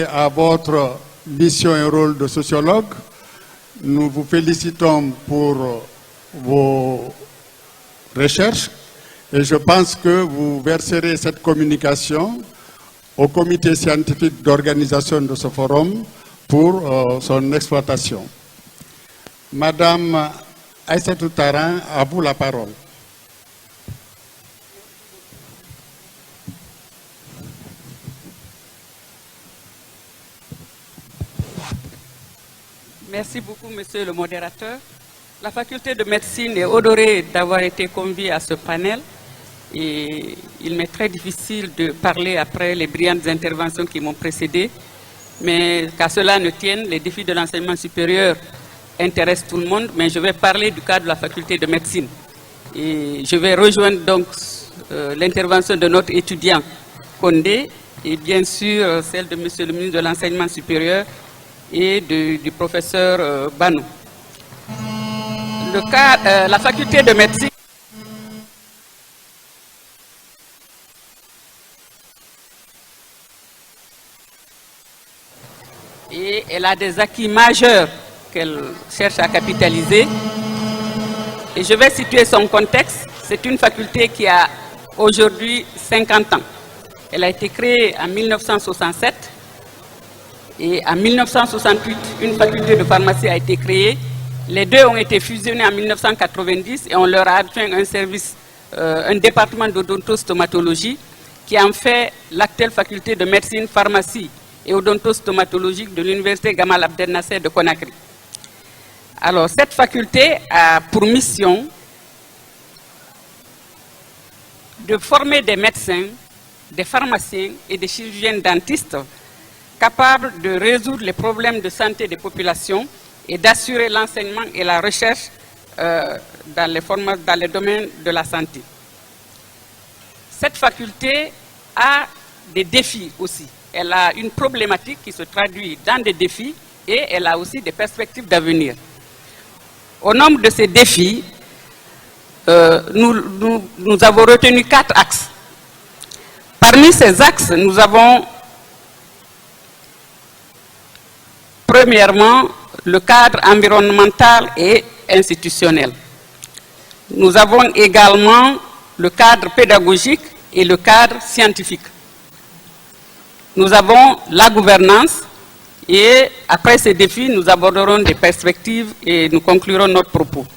À votre mission et rôle de sociologue, nous vous félicitons pour vos recherches et je pense que vous verserez cette communication au comité scientifique d'organisation de ce forum pour son exploitation. Madame Aïssatou Taran, à vous la parole. Merci beaucoup, monsieur le modérateur. La faculté de médecine est honorée d'avoir été conviée à ce panel et il m'est très difficile de parler après les brillantes interventions qui m'ont précédé, mais qu'à cela ne tienne, les défis de l'enseignement supérieur intéressent tout le monde, mais je vais parler du cas de la faculté de médecine. Et je vais rejoindre donc l'intervention de notre étudiant Condé et bien sûr celle de monsieur le ministre de l'enseignement supérieur et du professeur Banou. Le cas, la faculté de médecine et elle a des acquis majeurs qu'elle cherche à capitaliser. Et je vais situer son contexte. C'est une faculté qui a aujourd'hui 50 ans. Elle a été créée en 1967. Et en 1968, une faculté de pharmacie a été créée. Les deux ont été fusionnés en 1990 et on leur a adjoint un service, un département d'odontostomatologie qui en fait l'actuelle faculté de médecine, pharmacie et odontostomatologique de l'université Gamal Abdel Nasser de Conakry. Alors, cette faculté a pour mission de former des médecins, des pharmaciens et des chirurgiens dentistes capables de résoudre les problèmes de santé des populations et d'assurer l'enseignement et la recherche dans les domaines de la santé. Cette faculté a des défis aussi. Elle a une problématique qui se traduit dans des défis et elle a aussi des perspectives d'avenir. Au nombre de ces défis, nous avons retenu 4 axes. Parmi ces axes, nous avons premièrement, le cadre environnemental et institutionnel. Nous avons également le cadre pédagogique et le cadre scientifique. Nous avons la gouvernance et après ces défis, nous aborderons des perspectives et nous conclurons notre propos.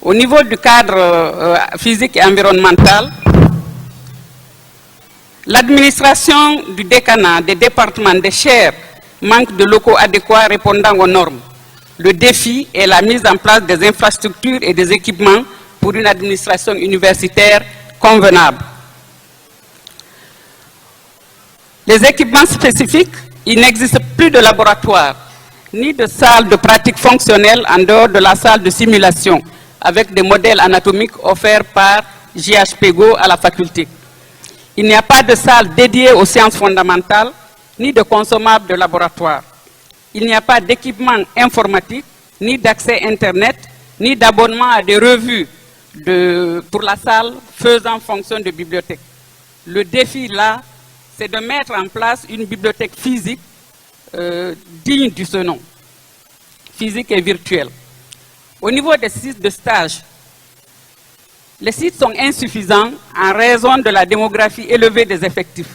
Au niveau du cadre physique et environnemental, l'administration du décanat, des départements, des chaires, manque de locaux adéquats répondant aux normes. Le défi est la mise en place des infrastructures et des équipements pour une administration universitaire convenable. Les équipements spécifiques, il n'existe plus de laboratoire, ni de salle de pratique fonctionnelle en dehors de la salle de simulation, avec des modèles anatomiques offerts par JHPGO à la faculté. Il n'y a pas de salle dédiée aux sciences fondamentales, ni de consommables de laboratoire. Il n'y a pas d'équipement informatique, ni d'accès Internet, ni d'abonnement à des revues pour la salle faisant fonction de bibliothèque. Le défi là, c'est de mettre en place une bibliothèque physique digne de ce nom, physique et virtuelle. Au niveau des sites de stage, les sites sont insuffisants en raison de la démographie élevée des effectifs.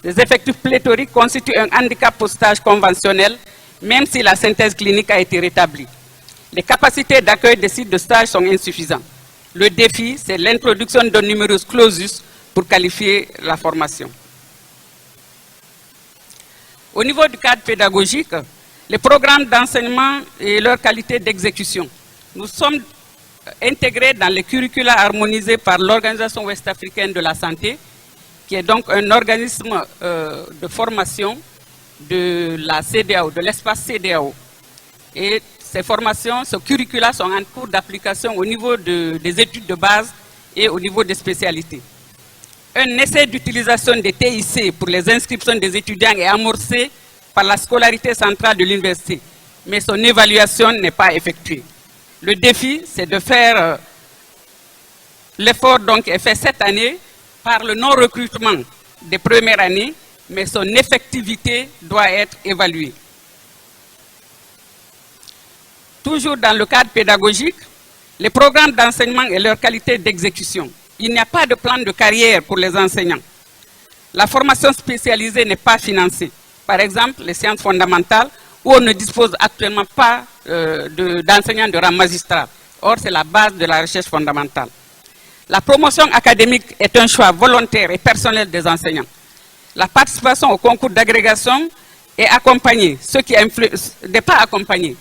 Les effectifs pléthoriques constituent un handicap au stage conventionnel, même si la synthèse clinique a été rétablie. Les capacités d'accueil des sites de stage sont insuffisantes. Le défi, c'est l'introduction d'un numerus clausus pour qualifier la formation. Au niveau du cadre pédagogique, les programmes d'enseignement et leur qualité d'exécution. Nous sommes intégrés dans les curricula harmonisés par l'Organisation ouest-africaine de la santé, qui est donc un organisme de formation de la CEDEAO, de l'espace CEDEAO. Et ces formations, ces curricula sont en cours d'application au niveau des études de base et au niveau des spécialités. Un essai d'utilisation des TIC pour les inscriptions des étudiants est amorcé par la scolarité centrale de l'université, mais son évaluation n'est pas effectuée. Le défi, c'est de faire l'effort donc est fait cette année par le non-recrutement des premières années mais son effectivité doit être évaluée. Toujours dans le cadre pédagogique, les programmes d'enseignement et leur qualité d'exécution. Il n'y a pas de plan de carrière pour les enseignants. La formation spécialisée n'est pas financée. Par exemple, les sciences fondamentales, où on ne dispose actuellement pas d'enseignants de rang magistral. Or, c'est la base de la recherche fondamentale. La promotion académique est un choix volontaire et personnel des enseignants. La participation au concours d'agrégation est accompagnée, n'est pas accompagnée,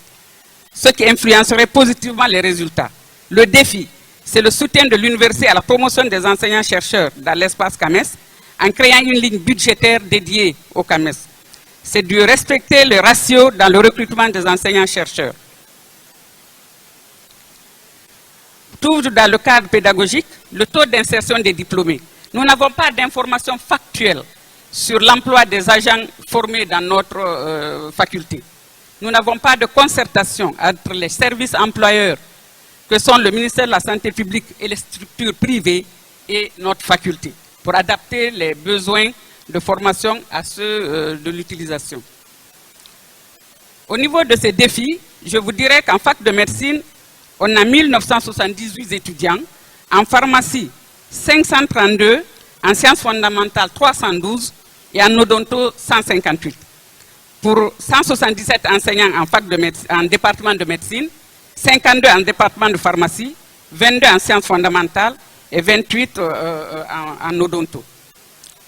ce qui influencerait positivement les résultats. Le défi, c'est le soutien de l'université à la promotion des enseignants-chercheurs dans l'espace CAMES en créant une ligne budgétaire dédiée au CAMES. C'est de respecter le ratio dans le recrutement des enseignants-chercheurs. Toujours dans le cadre pédagogique, le taux d'insertion des diplômés. Nous n'avons pas d'informations factuelles sur l'emploi des agents formés dans notre faculté. Nous n'avons pas de concertation entre les services employeurs que sont le ministère de la Santé publique et les structures privées et notre faculté pour adapter les besoins de formation à ceux de l'utilisation. Au niveau de ces défis, je vous dirais qu'en fac de médecine, on a 1978 étudiants, en pharmacie 532, en sciences fondamentales 312 et en odonto 158. Pour 177 enseignants en département de médecine, 52 en département de pharmacie, 22 en sciences fondamentales et 28 en odonto.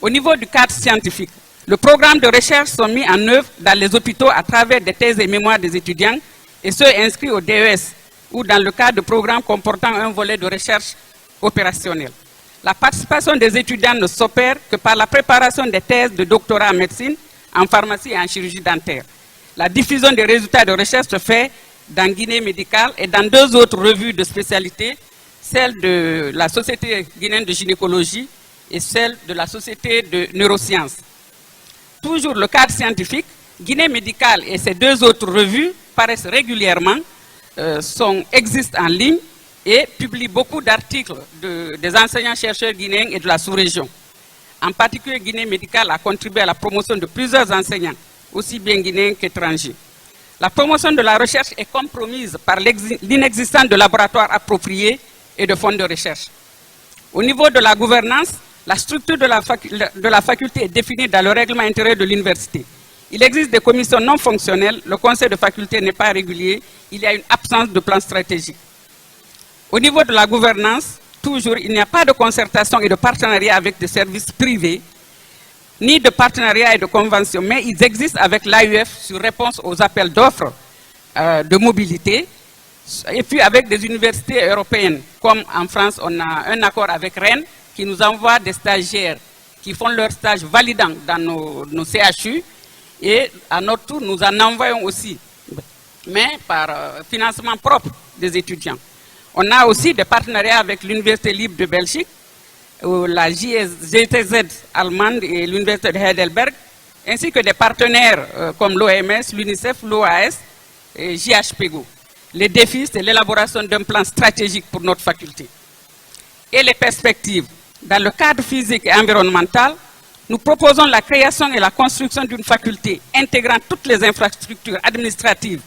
Au niveau du cadre scientifique, le programme de recherche sont mis en œuvre dans les hôpitaux à travers des thèses et mémoires des étudiants et ceux inscrits au DES ou dans le cadre de programmes comportant un volet de recherche opérationnelle. La participation des étudiants ne s'opère que par la préparation des thèses de doctorat en médecine, en pharmacie et en chirurgie dentaire. La diffusion des résultats de recherche se fait dans Guinée médicale et dans deux autres revues de spécialité, celle de la Société guinéenne de gynécologie et celle de la Société de neurosciences. Toujours le cadre scientifique, Guinée médicale et ces deux autres revues paraissent régulièrement, existent en ligne et publient beaucoup d'articles des enseignants-chercheurs guinéens et de la sous-région. En particulier, Guinée médicale a contribué à la promotion de plusieurs enseignants, aussi bien guinéens qu'étrangers. La promotion de la recherche est compromise par l'inexistence de laboratoires appropriés et de fonds de recherche. Au niveau de la gouvernance, la structure de la faculté est définie dans le règlement intérieur de l'université. Il existe des commissions non fonctionnelles, le conseil de faculté n'est pas régulier, il y a une absence de plan stratégique. Au niveau de la gouvernance, toujours, il n'y a pas de concertation et de partenariat avec des services privés, ni de partenariat et de convention, mais ils existent avec l'AUF sur réponse aux appels d'offres de mobilité, et puis avec des universités européennes, comme en France, on a un accord avec Rennes qui nous envoie des stagiaires qui font leur stage validant dans nos CHU, et à notre tour, nous en envoyons aussi, mais par financement propre des étudiants. On a aussi des partenariats avec l'Université libre de Belgique, la GTZ allemande et l'Université de Heidelberg, ainsi que des partenaires comme l'OMS, l'UNICEF, l'OAS et JHPGO. Les défis, c'est l'élaboration d'un plan stratégique pour notre faculté. Et les perspectives. Dans le cadre physique et environnemental, nous proposons la création et la construction d'une faculté intégrant toutes les infrastructures administratives,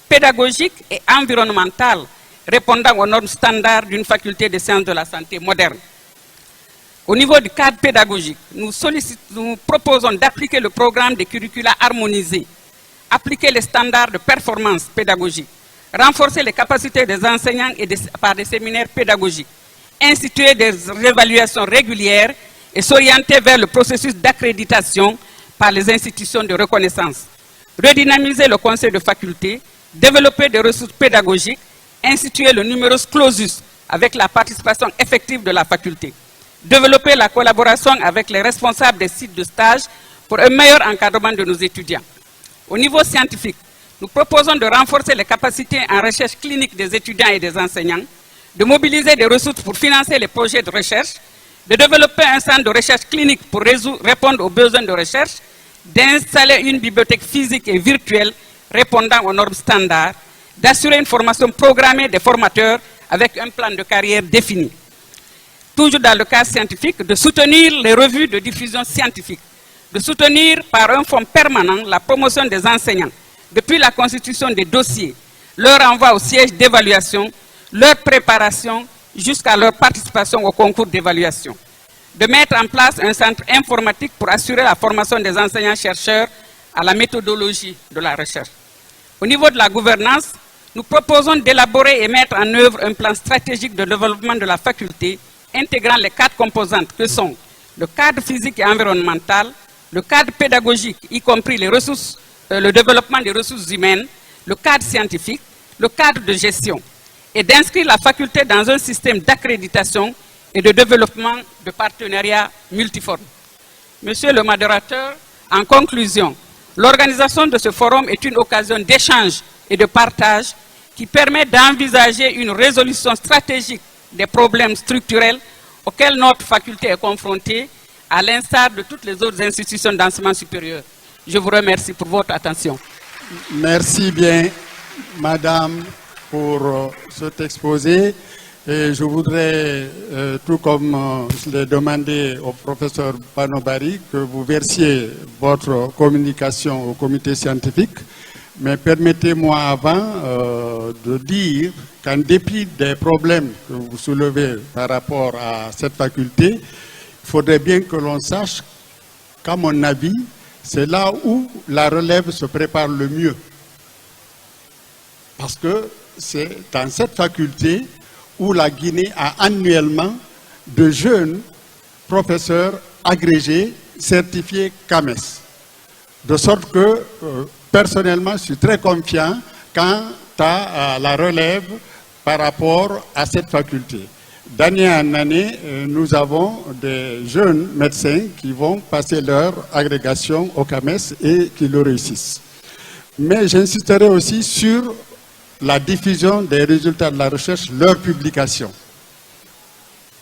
pédagogiques et environnementales répondant aux normes standards d'une faculté de sciences de la santé moderne. Au niveau du cadre pédagogique, nous proposons d'appliquer le programme des curricula harmonisés, appliquer les standards de performance pédagogique, renforcer les capacités des enseignants par des séminaires pédagogiques, instituer des évaluations régulières et s'orienter vers le processus d'accréditation par les institutions de reconnaissance, redynamiser le conseil de faculté, développer des ressources pédagogiques, instituer le numerus clausus avec la participation effective de la faculté, développer la collaboration avec les responsables des sites de stage pour un meilleur encadrement de nos étudiants. Au niveau scientifique, nous proposons de renforcer les capacités en recherche clinique des étudiants et des enseignants, de mobiliser des ressources pour financer les projets de recherche, de développer un centre de recherche clinique pour répondre aux besoins de recherche, d'installer une bibliothèque physique et virtuelle répondant aux normes standards, d'assurer une formation programmée des formateurs avec un plan de carrière défini. Toujours dans le cadre scientifique, de soutenir les revues de diffusion scientifique, de soutenir par un fonds permanent la promotion des enseignants, depuis la constitution des dossiers, leur envoi au siège d'évaluation, leur préparation jusqu'à leur participation au concours d'évaluation. De mettre en place un centre informatique pour assurer la formation des enseignants-chercheurs à la méthodologie de la recherche. Au niveau de la gouvernance, nous proposons d'élaborer et mettre en œuvre un plan stratégique de développement de la faculté intégrant les 4 composantes que sont le cadre physique et environnemental, le cadre pédagogique, y compris les ressources, le développement des ressources humaines, le cadre scientifique, le cadre de gestion, et d'inscrire la faculté dans un système d'accréditation et de développement de partenariats multiformes. Monsieur le modérateur, en conclusion, l'organisation de ce forum est une occasion d'échange et de partage qui permet d'envisager une résolution stratégique des problèmes structurels auxquels notre faculté est confrontée, à l'instar de toutes les autres institutions d'enseignement supérieur. Je vous remercie pour votre attention. Merci bien, Madame, pour cet exposé. Et je voudrais, tout comme je l'ai demandé au professeur Banobari, que vous versiez votre communication au comité scientifique. Mais permettez-moi avant de dire qu'en dépit des problèmes que vous soulevez par rapport à cette faculté, il faudrait bien que l'on sache qu'à mon avis, c'est là où la relève se prépare le mieux. Parce que c'est dans cette faculté où la Guinée a annuellement de jeunes professeurs agrégés certifiés CAMES. De sorte que, personnellement, je suis très confiant quant à la relève par rapport à cette faculté. D'année en année, nous avons des jeunes médecins qui vont passer leur agrégation au CAMES et qui le réussissent. Mais j'insisterai aussi sur la diffusion des résultats de la recherche, leur publication.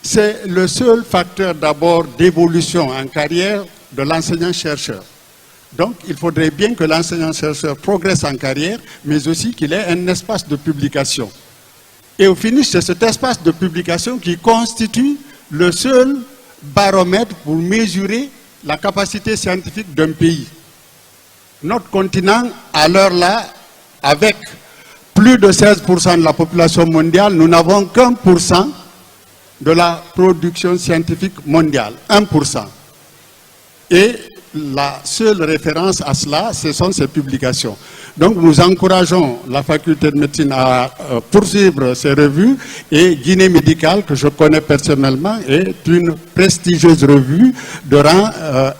C'est le seul facteur d'abord d'évolution en carrière de l'enseignant-chercheur. Donc, il faudrait bien que l'enseignant-chercheur progresse en carrière, mais aussi qu'il ait un espace de publication. Et au finish, c'est cet espace de publication qui constitue le seul baromètre pour mesurer la capacité scientifique d'un pays. Notre continent, à l'heure là, avec plus de 16% de la population mondiale, nous n'avons qu'1% de la production scientifique mondiale. 1%. Et la seule référence à cela, ce sont ces publications. Donc nous encourageons la faculté de médecine à poursuivre ces revues, et Guinée Médicale, que je connais personnellement, est une prestigieuse revue de rang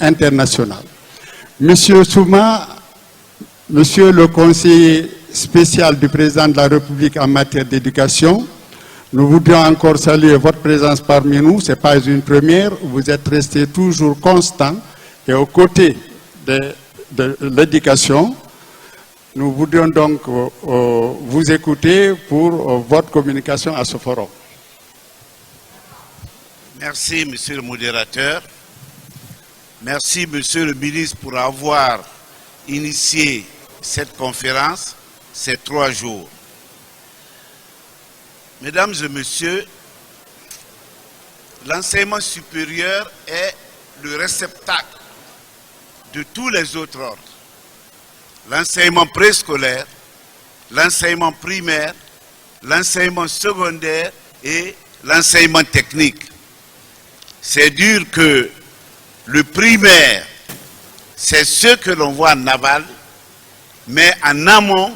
international. Monsieur Souma, monsieur le conseiller spécial du président de la République en matière d'éducation, nous voudrions encore saluer votre présence parmi nous. Ce n'est pas une première, vous êtes resté toujours constant et aux côtés de l'éducation. Nous voudrions donc vous écouter pour votre communication à ce forum. Merci, monsieur le modérateur. Merci, monsieur le ministre, pour avoir initié cette conférence, ces 3 jours. Mesdames et messieurs, l'enseignement supérieur est le réceptacle de tous les autres ordres. L'enseignement préscolaire, l'enseignement primaire, l'enseignement secondaire et l'enseignement technique. C'est dire que le primaire, c'est ce que l'on voit en aval, mais en amont,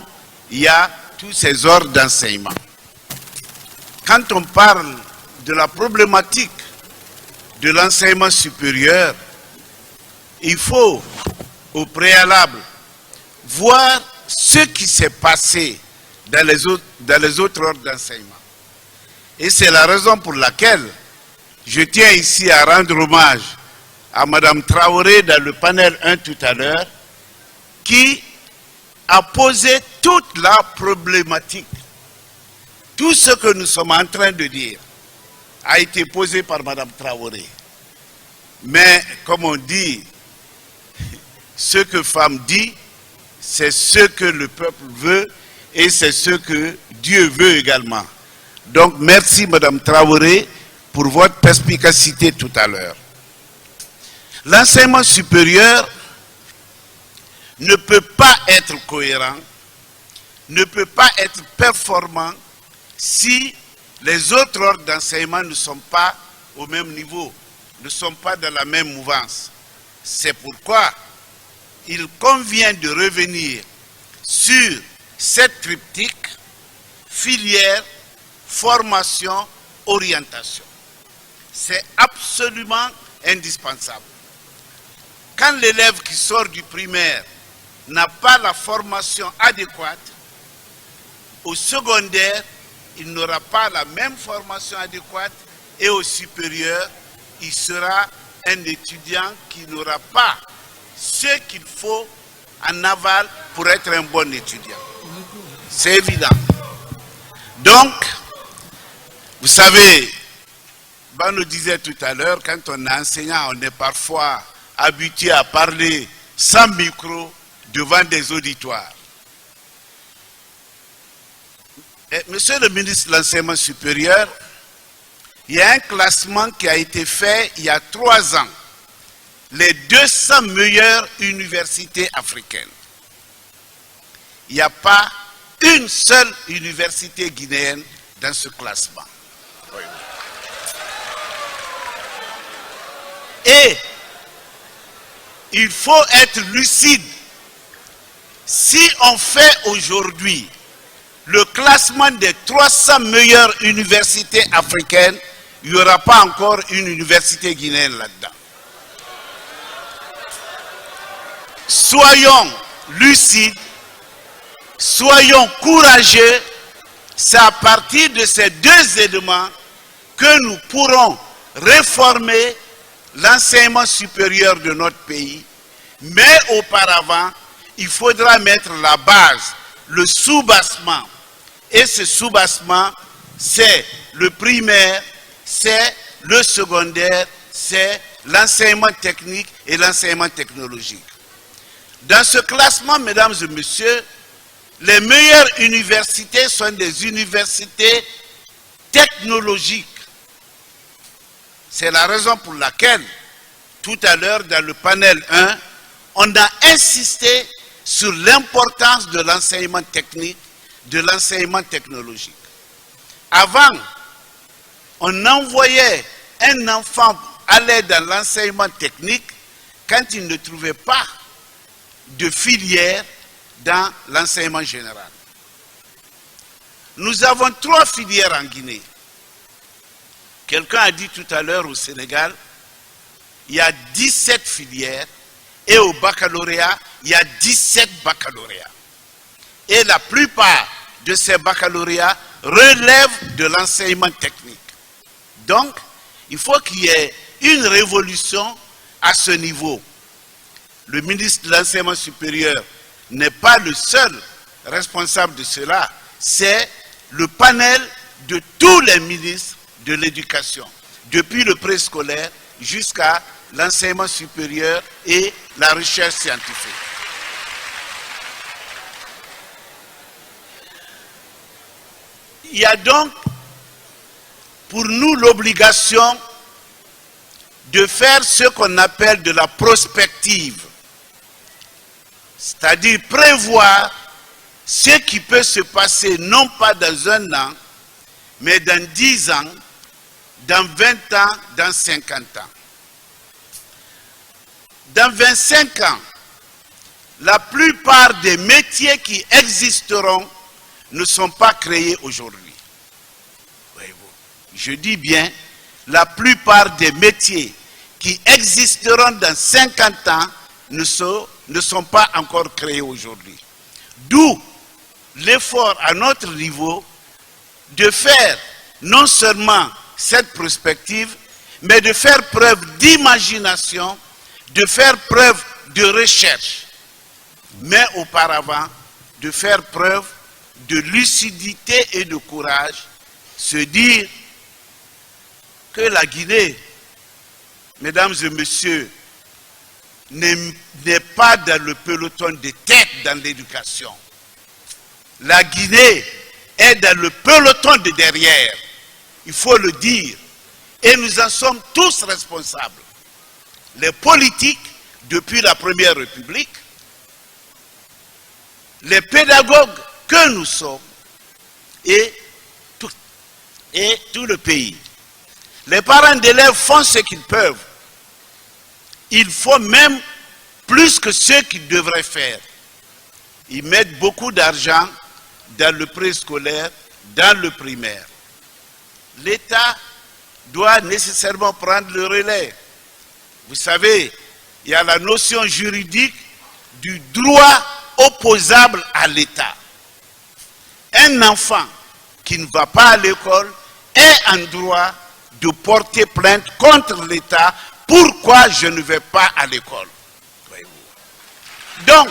il y a tous ces ordres d'enseignement. Quand on parle de la problématique de l'enseignement supérieur, il faut au préalable voir ce qui s'est passé dans les autres ordres d'enseignement. Et c'est la raison pour laquelle je tiens ici à rendre hommage à Mme Traoré dans le panel 1 tout à l'heure, qui a posé toute la problématique. Tout ce que nous sommes en train de dire a été posé par Mme Traoré. Mais comme on dit, ce que femme dit, c'est ce que le peuple veut et c'est ce que Dieu veut également. Donc merci Mme Traoré pour votre perspicacité tout à l'heure. L'enseignement supérieur ne peut pas être cohérent, ne peut pas être performant si les autres ordres d'enseignement ne sont pas au même niveau, ne sont pas dans la même mouvance. C'est pourquoi il convient de revenir sur cette triptyque filière, formation, orientation. C'est absolument indispensable. Quand l'élève qui sort du primaire n'a pas la formation adéquate, au secondaire, il n'aura pas la même formation adéquate et au supérieur, il sera un étudiant qui n'aura pas ce qu'il faut en aval pour être un bon étudiant. C'est évident. Donc, vous savez, Ben nous disait tout à l'heure, quand on est enseignant, on est parfois habitué à parler sans micro devant des auditoires. Et, monsieur le ministre de l'Enseignement supérieur, il y a un classement qui a été fait il y a 3 ans. Les 200 meilleures universités africaines. Il n'y a pas une seule université guinéenne dans ce classement. Et il faut être lucide. Si on fait aujourd'hui le classement des 300 meilleures universités africaines, il n'y aura pas encore une université guinéenne là-dedans. Soyons lucides, soyons courageux. C'est à partir de ces 2 éléments que nous pourrons réformer l'enseignement supérieur de notre pays. Mais auparavant, il faudra mettre la base, le soubassement. Et ce soubassement, c'est le primaire, c'est le secondaire, c'est l'enseignement technique et l'enseignement technologique. Dans ce classement, mesdames et messieurs, les meilleures universités sont des universités technologiques. C'est la raison pour laquelle, tout à l'heure, dans le panel 1, on a insisté sur l'importance de l'enseignement technique, de l'enseignement technologique. Avant, on envoyait un enfant aller dans l'enseignement technique quand il ne trouvait pas de filière dans l'enseignement général. Nous avons 3 filières en Guinée. Quelqu'un a dit tout à l'heure au Sénégal, il y a 17 filières et au baccalauréat, il y a 17 baccalauréats. Et la plupart de ces baccalauréats relèvent de l'enseignement technique. Donc, il faut qu'il y ait une révolution à ce niveau. Le ministre de l'Enseignement supérieur n'est pas le seul responsable de cela, c'est le panel de tous les ministres de l'éducation, depuis le préscolaire jusqu'à l'enseignement supérieur et la recherche scientifique. Il y a donc pour nous l'obligation de faire ce qu'on appelle de la prospective, c'est-à-dire prévoir ce qui peut se passer non pas dans 1 an, mais dans 10 ans, dans 20 ans, dans 50 ans. Dans 25 ans, la plupart des métiers qui existeront ne sont pas créés aujourd'hui. Je dis bien, la plupart des métiers qui existeront dans 50 ans ne sont pas encore créés aujourd'hui. D'où l'effort à notre niveau de faire non seulement cette prospective, mais de faire preuve d'imagination, de faire preuve de recherche, mais auparavant de faire preuve de lucidité et de courage, se dire que la Guinée, mesdames et messieurs, n'est pas dans le peloton de tête dans l'éducation. La Guinée est dans le peloton de derrière. Il faut le dire. Et nous en sommes tous responsables. les politiques depuis la Première République, les pédagogues que nous sommes et tout le pays. Les parents d'élèves font ce qu'ils peuvent. Il faut même plus que ce qu'ils devraient faire. Ils mettent beaucoup d'argent dans le préscolaire, dans le primaire. L'État doit nécessairement prendre le relais. Vous savez, il y a la notion juridique du droit opposable à l'État. Un enfant qui ne va pas à l'école est en droit de porter plainte contre l'État. Pourquoi je ne vais pas à l'école? Donc,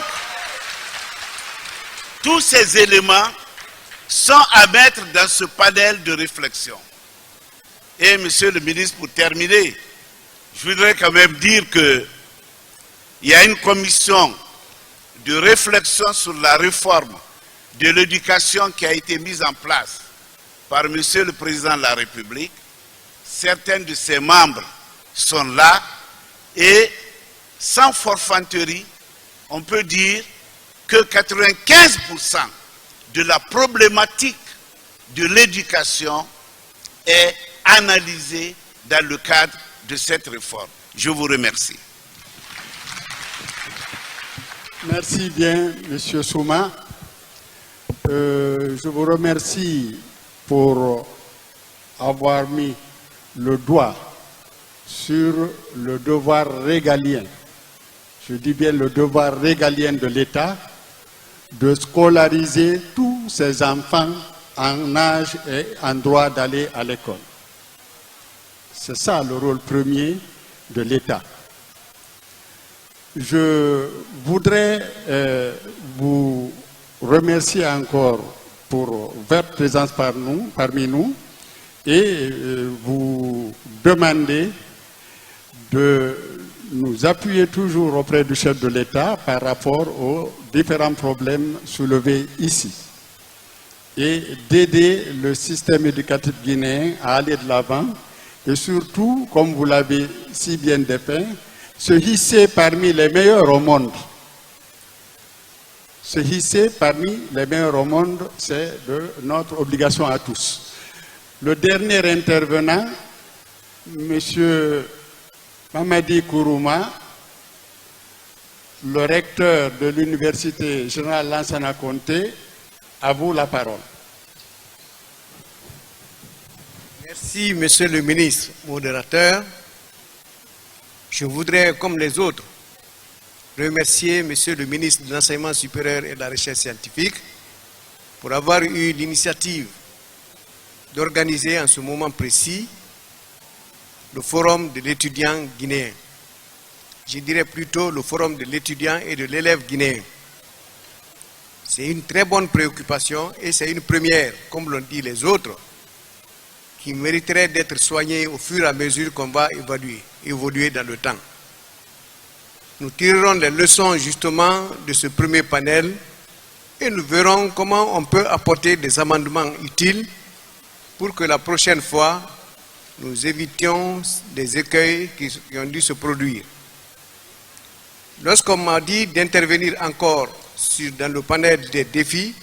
tous ces éléments sont à mettre dans ce panel de réflexion. Et monsieur le ministre, pour terminer, je voudrais quand même dire qu'il y a une commission de réflexion sur la réforme de l'éducation qui a été mise en place par monsieur le président de la République. Certains de ses membres sont là et sans forfanterie, on peut dire que 95% de la problématique de l'éducation est analysée dans le cadre de cette réforme. Je vous remercie. Merci bien, Monsieur Souma. Je vous remercie pour avoir mis le doigt sur le devoir régalien. Je dis bien le devoir régalien de l'État de scolariser tous ses enfants en âge et en droit d'aller à l'école. C'est ça le rôle premier de l'État. Je voudrais vous remercier encore pour votre présence parmi nous et vous demander de nous appuyer toujours auprès du chef de l'État par rapport aux différents problèmes soulevés ici et d'aider le système éducatif guinéen à aller de l'avant et surtout, comme vous l'avez si bien dépeint, se hisser parmi les meilleurs au monde. Se hisser parmi les meilleurs au monde, c'est notre obligation à tous. Le dernier intervenant, M. Mamadi Kourouma, le recteur de l'Université générale Lansana Conté, à vous la parole. Merci, Monsieur le ministre modérateur. Je voudrais, comme les autres, remercier Monsieur le ministre de l'Enseignement supérieur et de la Recherche scientifique pour avoir eu l'initiative d'organiser en ce moment précis le forum de l'étudiant guinéen. Je dirais plutôt le forum de l'étudiant et de l'élève guinéen. C'est une très bonne préoccupation et c'est une première, comme l'ont dit les autres, qui mériterait d'être soignée au fur et à mesure qu'on va évoluer dans le temps. Nous tirerons les leçons justement de ce premier panel et nous verrons comment on peut apporter des amendements utiles pour que la prochaine fois, nous évitions des écueils qui ont dû se produire. Lorsqu'on m'a dit d'intervenir encore dans le panel des défis,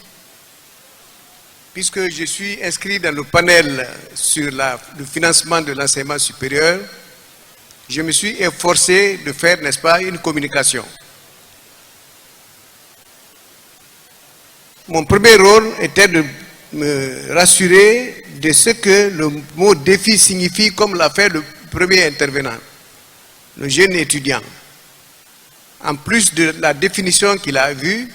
puisque je suis inscrit dans le panel sur le financement de l'enseignement supérieur, je me suis efforcé de faire, n'est-ce pas, une communication. Mon premier rôle était de me rassurer de ce que le mot défi signifie, comme l'a fait le premier intervenant, le jeune étudiant. En plus de la définition qu'il a vue,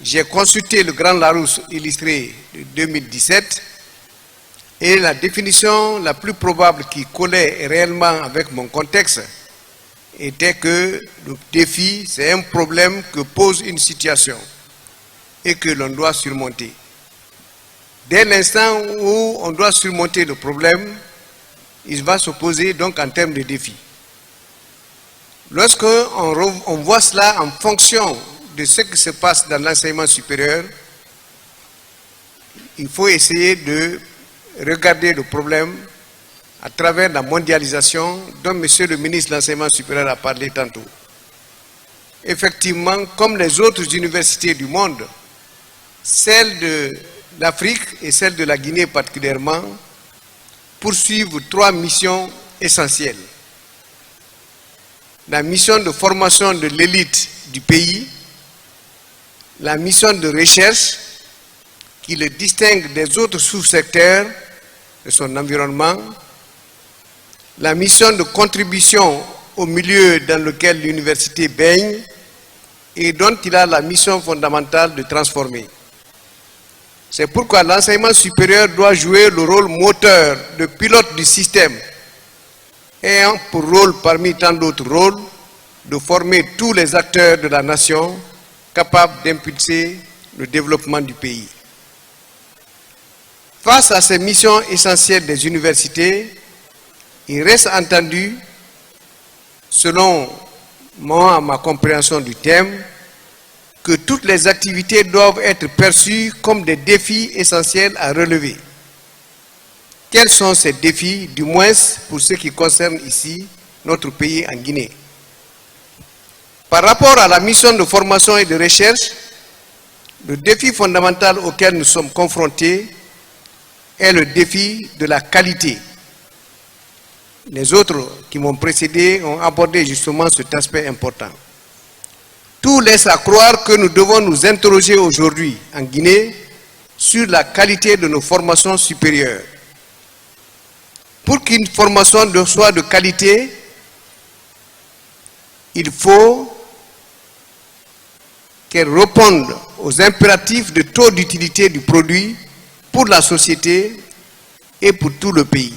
j'ai consulté le Grand Larousse illustré de 2017 et la définition la plus probable qui collait réellement avec mon contexte était que le défi, c'est un problème que pose une situation et que l'on doit surmonter. Dès l'instant où on doit surmonter le problème, il va se poser donc en termes de défi. Lorsqu'on voit cela en fonction de ce qui se passe dans l'enseignement supérieur, il faut essayer de regarder le problème à travers la mondialisation dont Monsieur le ministre de l'Enseignement supérieur a parlé tantôt. Effectivement, comme les autres universités du monde, celle de l'Afrique et celle de la Guinée particulièrement, poursuivent 3 missions essentielles. La mission de formation de l'élite du pays, la mission de recherche qui le distingue des autres sous-secteurs de son environnement, la mission de contribution au milieu dans lequel l'université baigne et dont il a la mission fondamentale de transformer. C'est pourquoi l'enseignement supérieur doit jouer le rôle moteur de pilote du système, ayant pour rôle parmi tant d'autres rôles de former tous les acteurs de la nation capables d'impulser le développement du pays. Face à ces missions essentielles des universités, il reste entendu, selon ma compréhension du thème, que toutes les activités doivent être perçues comme des défis essentiels à relever. Quels sont ces défis, du moins pour ce qui concerne ici notre pays en Guinée? Par rapport à la mission de formation et de recherche, le défi fondamental auquel nous sommes confrontés est le défi de la qualité. Les autres qui m'ont précédé ont abordé justement cet aspect important. Tout laisse à croire que nous devons nous interroger aujourd'hui en Guinée sur la qualité de nos formations supérieures. Pour qu'une formation soit de qualité, il faut qu'elle réponde aux impératifs de taux d'utilité du produit pour la société et pour tout le pays.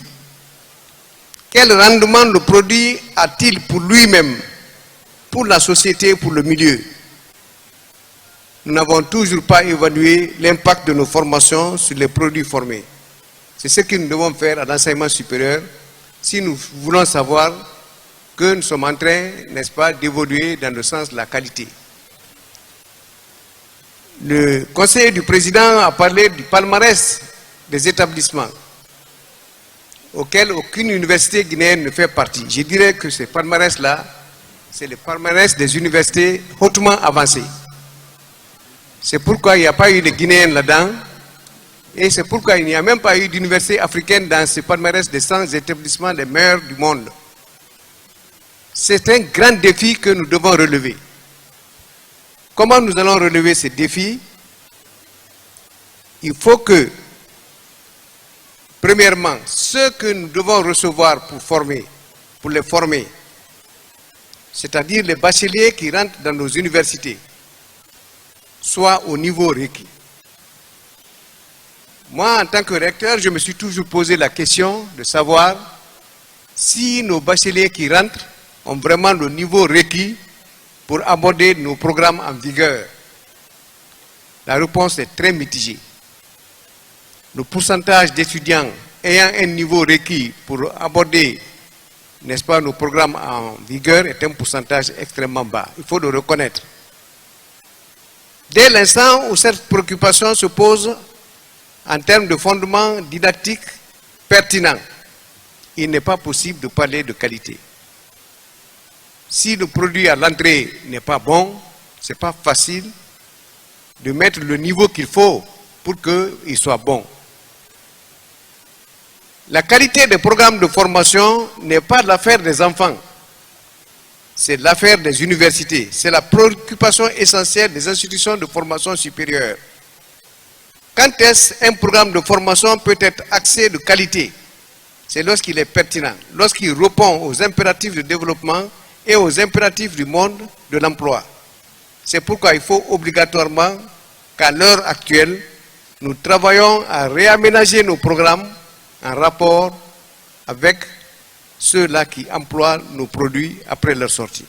Quel rendement le produit a-t-il pour lui-même, pour la société, pour le milieu? Nous n'avons toujours pas évalué l'impact de nos formations sur les produits formés. C'est ce que nous devons faire à l'enseignement supérieur si nous voulons savoir que nous sommes en train, n'est-ce pas, d'évoluer dans le sens de la qualité. Le conseiller du président a parlé du palmarès des établissements auquel aucune université guinéenne ne fait partie. Je dirais que ce palmarès-là, c'est le palmarès des universités hautement avancées. C'est pourquoi il n'y a pas eu de Guinéens là-dedans, et c'est pourquoi il n'y a même pas eu d'université africaine dans ce palmarès des 100 établissements les meilleurs du monde. C'est un grand défi que nous devons relever. Comment nous allons relever ces défis? Il faut que, premièrement, ceux que nous devons recevoir pour les former, c'est-à-dire les bacheliers qui rentrent dans nos universités, soient au niveau requis. Moi, en tant que recteur, je me suis toujours posé la question de savoir si nos bacheliers qui rentrent ont vraiment le niveau requis pour aborder nos programmes en vigueur. La réponse est très mitigée. Le pourcentage d'étudiants ayant un niveau requis pour aborder, n'est-ce pas, nos programmes en vigueur est un pourcentage extrêmement bas. Il faut le reconnaître. Dès l'instant où cette préoccupation se pose en termes de fondement didactique pertinent, il n'est pas possible de parler de qualité. Si le produit à l'entrée n'est pas bon, ce n'est pas facile de mettre le niveau qu'il faut pour qu'il soit bon. La qualité des programmes de formation n'est pas l'affaire des enfants, c'est l'affaire des universités. C'est la préoccupation essentielle des institutions de formation supérieure. Quand est-ce qu'un programme de formation peut être axé de qualité? C'est lorsqu'il est pertinent, lorsqu'il répond aux impératifs de développement et aux impératifs du monde de l'emploi. C'est pourquoi il faut obligatoirement qu'à l'heure actuelle, nous travaillons à réaménager nos programmes en rapport avec ceux-là qui emploient nos produits après leur sortie.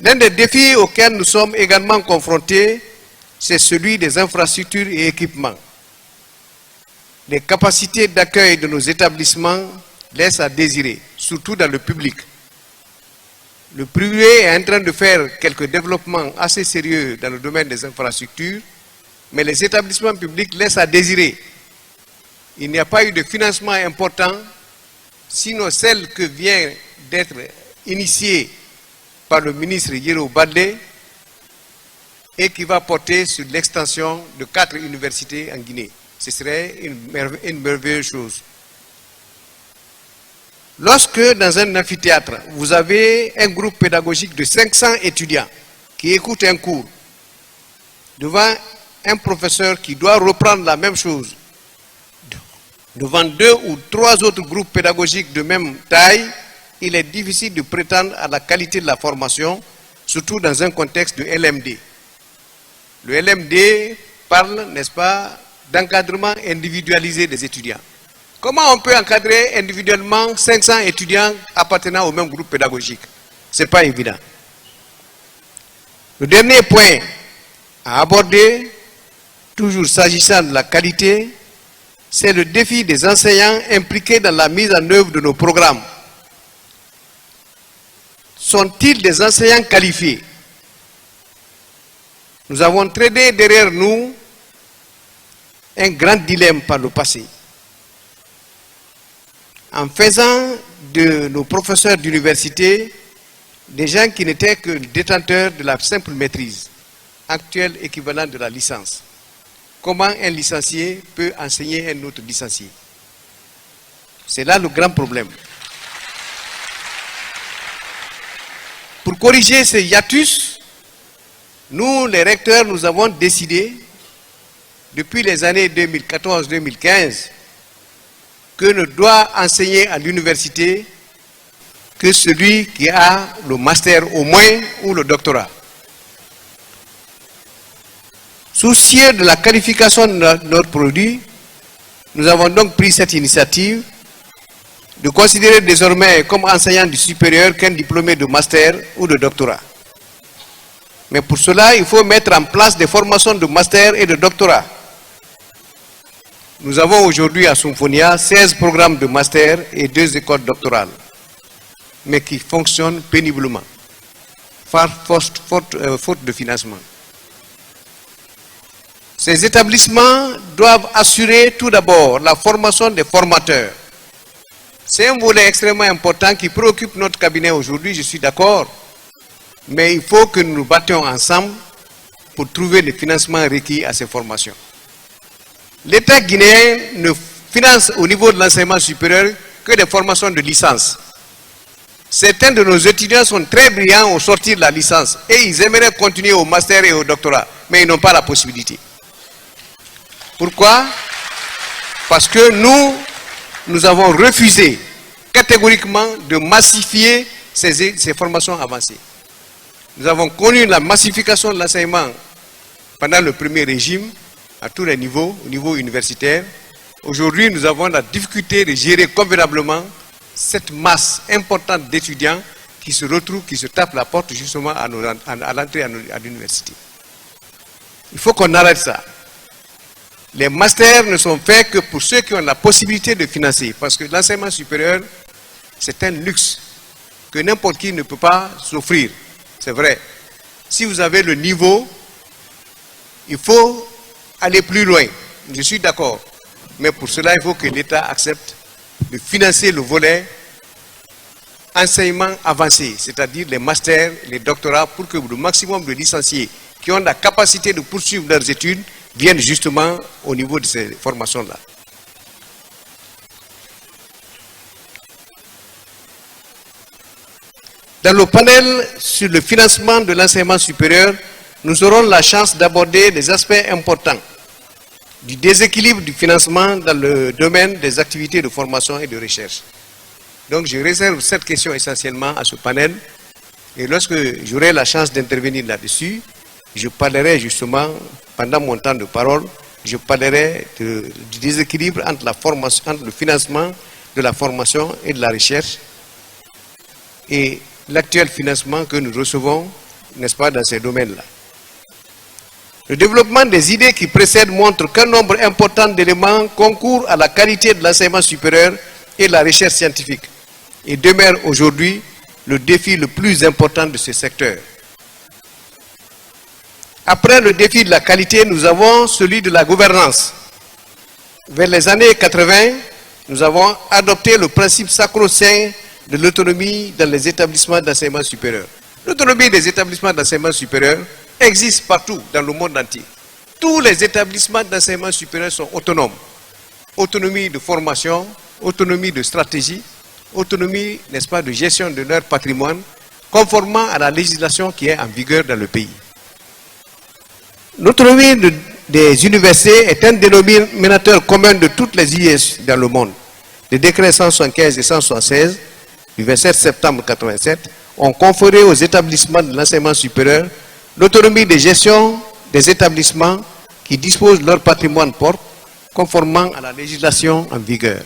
L'un des défis auxquels nous sommes également confrontés, c'est celui des infrastructures et équipements. Les capacités d'accueil de nos établissements laissent à désirer, surtout dans le public. Le privé est en train de faire quelques développements assez sérieux dans le domaine des infrastructures, mais les établissements publics laissent à désirer. il n'y a pas eu de financement important, sinon celle que vient d'être initiée par le ministre Yero Badle et qui va porter sur l'extension de 4 universités en Guinée. Ce serait une merveilleuse chose. Lorsque dans un amphithéâtre, vous avez un groupe pédagogique de 500 étudiants qui écoutent un cours devant un professeur qui doit reprendre la même chose devant 2 ou 3 autres groupes pédagogiques de même taille, il est difficile de prétendre à la qualité de la formation, surtout dans un contexte de LMD. Le LMD parle, n'est-ce pas, d'encadrement individualisé des étudiants. Comment on peut encadrer individuellement 500 étudiants appartenant au même groupe pédagogique? Ce n'est pas évident. Le dernier point à aborder, toujours s'agissant de la qualité, c'est le défi des enseignants impliqués dans la mise en œuvre de nos programmes. Sont-ils des enseignants qualifiés? Nous avons traîné derrière nous un grand dilemme par le passé. En faisant de nos professeurs d'université des gens qui n'étaient que détenteurs de la simple maîtrise, actuel équivalent de la licence. Comment un licencié peut enseigner un autre licencié? C'est là le grand problème. Pour corriger ce hiatus, nous, les recteurs, nous avons décidé, depuis les années 2014-2015, que ne doit enseigner à l'université que celui qui a le master au moins ou le doctorat. Soucieux de la qualification de notre produit, nous avons donc pris cette initiative de considérer désormais comme enseignant du supérieur qu'un diplômé de master ou de doctorat. Mais pour cela, il faut mettre en place des formations de master et de doctorat. Nous avons aujourd'hui à Symphonia 16 programmes de master et 2 écoles doctorales, mais qui fonctionnent péniblement, faute de financement. Ces établissements doivent assurer tout d'abord la formation des formateurs. C'est un volet extrêmement important qui préoccupe notre cabinet aujourd'hui, je suis d'accord, mais il faut que nous nous battions ensemble pour trouver le financement requis à ces formations. L'État guinéen ne finance au niveau de l'enseignement supérieur que des formations de licence. Certains de nos étudiants sont très brillants au sortir de la licence et ils aimeraient continuer au master et au doctorat, mais ils n'ont pas la possibilité. Pourquoi? Parce que nous avons refusé catégoriquement de massifier ces formations avancées. Nous avons connu la massification de l'enseignement pendant le premier régime, à tous les niveaux, au niveau universitaire. Aujourd'hui, nous avons la difficulté de gérer convenablement cette masse importante d'étudiants qui se retrouvent, qui se tapent la porte justement à l'entrée à l'université. Il faut qu'on arrête ça. Les masters ne sont faits que pour ceux qui ont la possibilité de financer, parce que l'enseignement supérieur, c'est un luxe que n'importe qui ne peut pas s'offrir. C'est vrai. Si vous avez le niveau, il faut aller plus loin. Je suis d'accord. Mais pour cela, il faut que l'État accepte de financer le volet enseignement avancé, c'est-à-dire les masters, les doctorats, pour que le maximum de licenciés qui ont la capacité de poursuivre leurs études viennent justement au niveau de ces formations-là. Dans le panel sur le financement de l'enseignement supérieur, nous aurons la chance d'aborder des aspects importants du déséquilibre du financement dans le domaine des activités de formation et de recherche. Donc je réserve cette question essentiellement à ce panel et lorsque j'aurai la chance d'intervenir là-dessus, je parlerai justement, pendant mon temps de parole, je parlerai du déséquilibre entre le financement de la formation et de la recherche et l'actuel financement que nous recevons, n'est-ce pas, dans ces domaines-là. Le développement des idées qui précèdent montre qu'un nombre important d'éléments concourent à la qualité de l'enseignement supérieur et de la recherche scientifique et demeure aujourd'hui le défi le plus important de ce secteur. Après le défi de la qualité, nous avons celui de la gouvernance. vers les années 80, nous avons adopté le principe sacro-saint de l'autonomie dans les établissements d'enseignement supérieur. L'autonomie des établissements d'enseignement supérieur existe partout dans le monde entier. Tous les établissements d'enseignement supérieur sont autonomes. Autonomie de formation, autonomie de stratégie, autonomie, n'est-ce pas, de gestion de leur patrimoine, conformément à la législation qui est en vigueur dans le pays. L'autonomie des universités est un dénominateur commun de toutes les IES dans le monde. Les décrets 175 et 176 du 27 septembre 1987 ont conféré aux établissements de l'enseignement supérieur l'autonomie de gestion des établissements qui disposent de leur patrimoine propre, conformément à la législation en vigueur.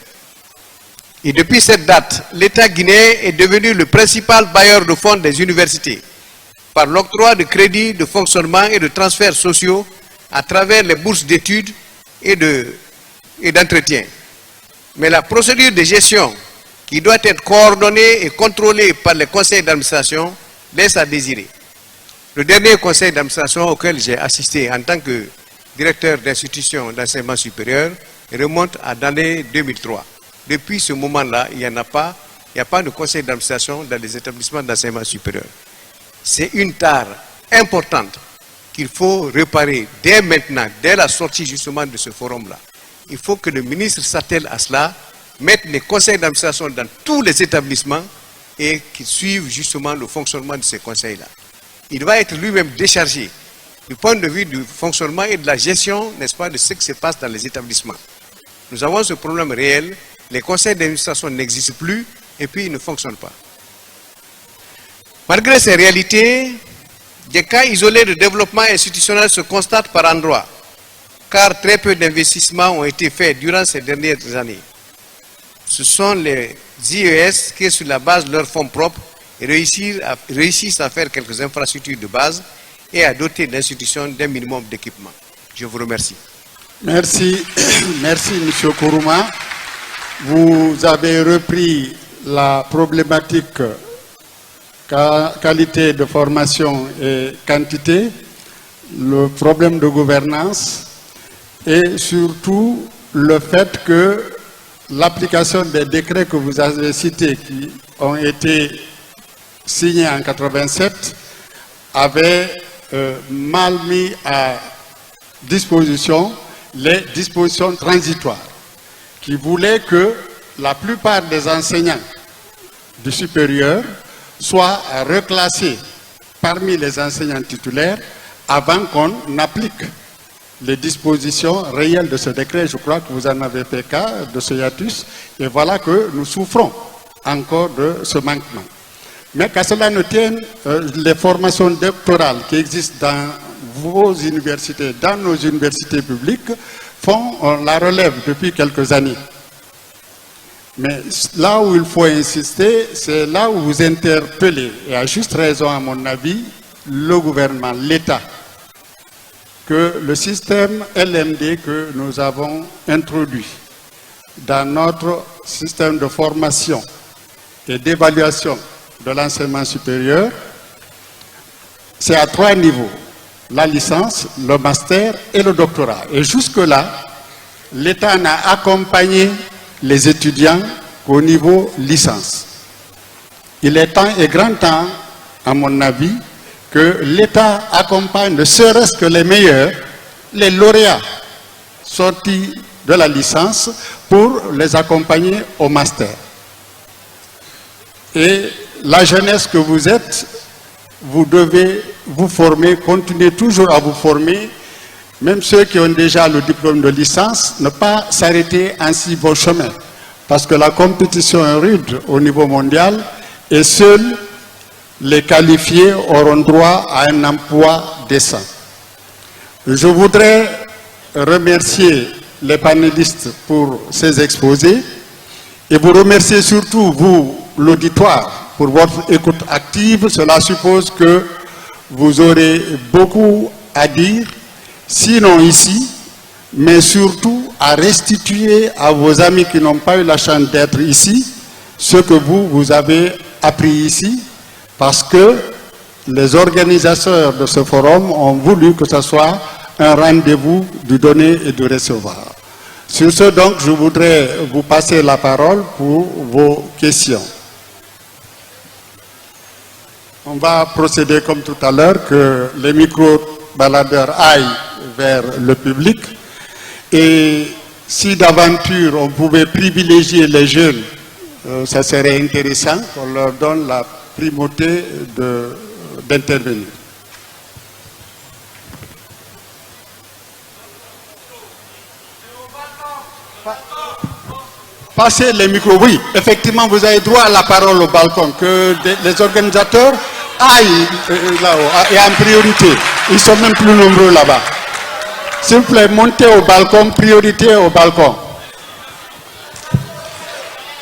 Et depuis cette date, l'État guinéen est devenu le principal bailleur de fonds des universités par l'octroi de crédits de fonctionnement et de transferts sociaux à travers les bourses d'études et d'entretien. Mais la procédure de gestion qui doit être coordonnée et contrôlée par les conseils d'administration laisse à désirer. Le dernier conseil d'administration auquel j'ai assisté en tant que directeur d'institution d'enseignement supérieur remonte à l'année 2003. Depuis ce moment-là, il n'y a pas de conseil d'administration dans les établissements d'enseignement supérieur. C'est une tare importante qu'il faut réparer dès maintenant, dès la sortie justement de ce forum-là. Il faut que le ministre s'attelle à cela, mette les conseils d'administration dans tous les établissements et qu'il suive justement le fonctionnement de ces conseils-là. Il va être lui-même déchargé du point de vue du fonctionnement et de la gestion, n'est-ce pas, de ce qui se passe dans les établissements. Nous avons ce problème réel, les conseils d'administration n'existent plus et puis ils ne fonctionnent pas. Malgré ces réalités, des cas isolés de développement institutionnel se constatent par endroits, car très peu d'investissements ont été faits durant ces dernières années. Ce sont les IES qui, sur la base de leurs fonds propres, réussissent à faire quelques infrastructures de base et à doter l'institution d'un minimum d'équipement. Je vous remercie. Merci, merci M. Kourouma. Vous avez repris la problématique qualité de formation et quantité, le problème de gouvernance et surtout le fait que l'application des décrets que vous avez cités qui ont été signés en 1987 avait mal mis à disposition les dispositions transitoires qui voulaient que la plupart des enseignants du supérieur soient reclassés parmi les enseignants titulaires avant qu'on applique les dispositions réelles de ce décret. Je crois que vous en avez fait cas de ce hiatus et voilà que nous souffrons encore de ce manquement. Mais qu'à cela ne tienne, les formations doctorales qui existent dans vos universités, dans nos universités publiques, font la relève depuis quelques années. Mais là où il faut insister, c'est là où vous interpellez, et à juste raison à mon avis, le gouvernement, l'État, que le système LMD que nous avons introduit dans notre système de formation et d'évaluation de l'enseignement supérieur, c'est à 3 niveaux, la licence, le master et le doctorat. Et jusque-là, l'État n'a accompagné les étudiants qu'au niveau licence. Il est temps et grand temps, à mon avis, que l'État accompagne ne serait-ce que les meilleurs, les lauréats sortis de la licence pour les accompagner au master. Et la jeunesse que vous êtes, vous devez vous former, continuer toujours à vous former, même ceux qui ont déjà le diplôme de licence, ne pas s'arrêter en si bon chemin. Parce que la compétition est rude au niveau mondial et seuls les qualifiés auront droit à un emploi décent. Je voudrais remercier les panélistes pour ces exposés et vous remercier surtout, vous, l'auditoire, pour votre écoute active. Cela suppose que vous aurez beaucoup à dire, sinon ici, mais surtout à restituer à vos amis qui n'ont pas eu la chance d'être ici, ce que vous avez appris ici, parce que les organisateurs de ce forum ont voulu que ce soit un rendez-vous du donner et du recevoir. Sur ce, donc, je voudrais vous passer la parole pour vos questions. On va procéder comme tout à l'heure, que les micro-baladeurs aillent vers le public. Et si d'aventure on pouvait privilégier les jeunes, ça serait intéressant qu'on leur donne la primauté d'intervenir. Passez les micros, oui, effectivement, vous avez droit à la parole au balcon, que les organisateurs aillent là-haut, et en priorité. Ils sont même plus nombreux là-bas. S'il vous plaît, montez au balcon, priorité au balcon.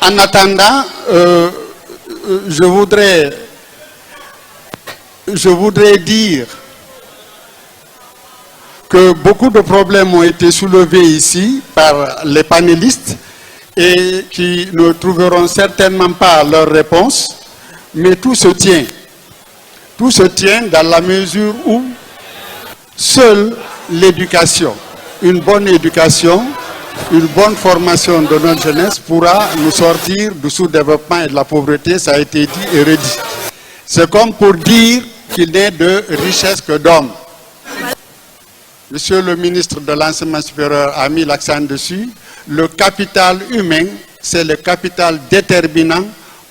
En attendant, je voudrais dire que beaucoup de problèmes ont été soulevés ici par les panélistes et qui ne trouveront certainement pas leur réponse, mais tout se tient. Tout se tient dans la mesure où seule l'éducation, une bonne éducation, une bonne formation de notre jeunesse pourra nous sortir du sous-développement et de la pauvreté, ça a été dit et redit. C'est comme pour dire qu'il n'est de richesse que d'hommes. Monsieur le ministre de l'Enseignement supérieur a mis l'accent dessus. Le capital humain, c'est le capital déterminant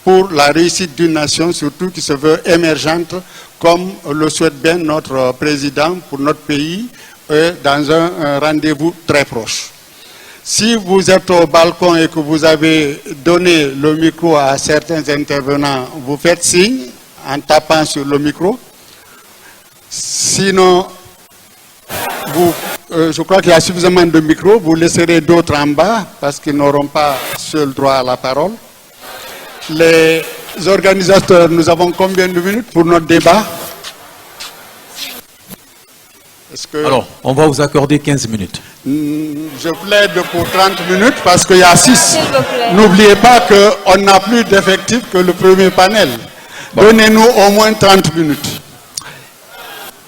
pour la réussite d'une nation, surtout qui se veut émergente, comme le souhaite bien notre président pour notre pays, dans un rendez-vous très proche. Si vous êtes au balcon et que vous avez donné le micro à certains intervenants, vous faites signe en tapant sur le micro. Sinon, je crois qu'il y a suffisamment de micros, vous laisserez d'autres en bas parce qu'ils n'auront pas seul droit à la parole. Les organisateurs, nous avons combien de minutes pour notre débat? Alors, on va vous accorder 15 minutes. Je plaide pour 30 minutes parce qu'il y a 6. N'oubliez pas qu'on n'a plus d'effectifs que le premier panel. Bon. Donnez-nous au moins 30 minutes,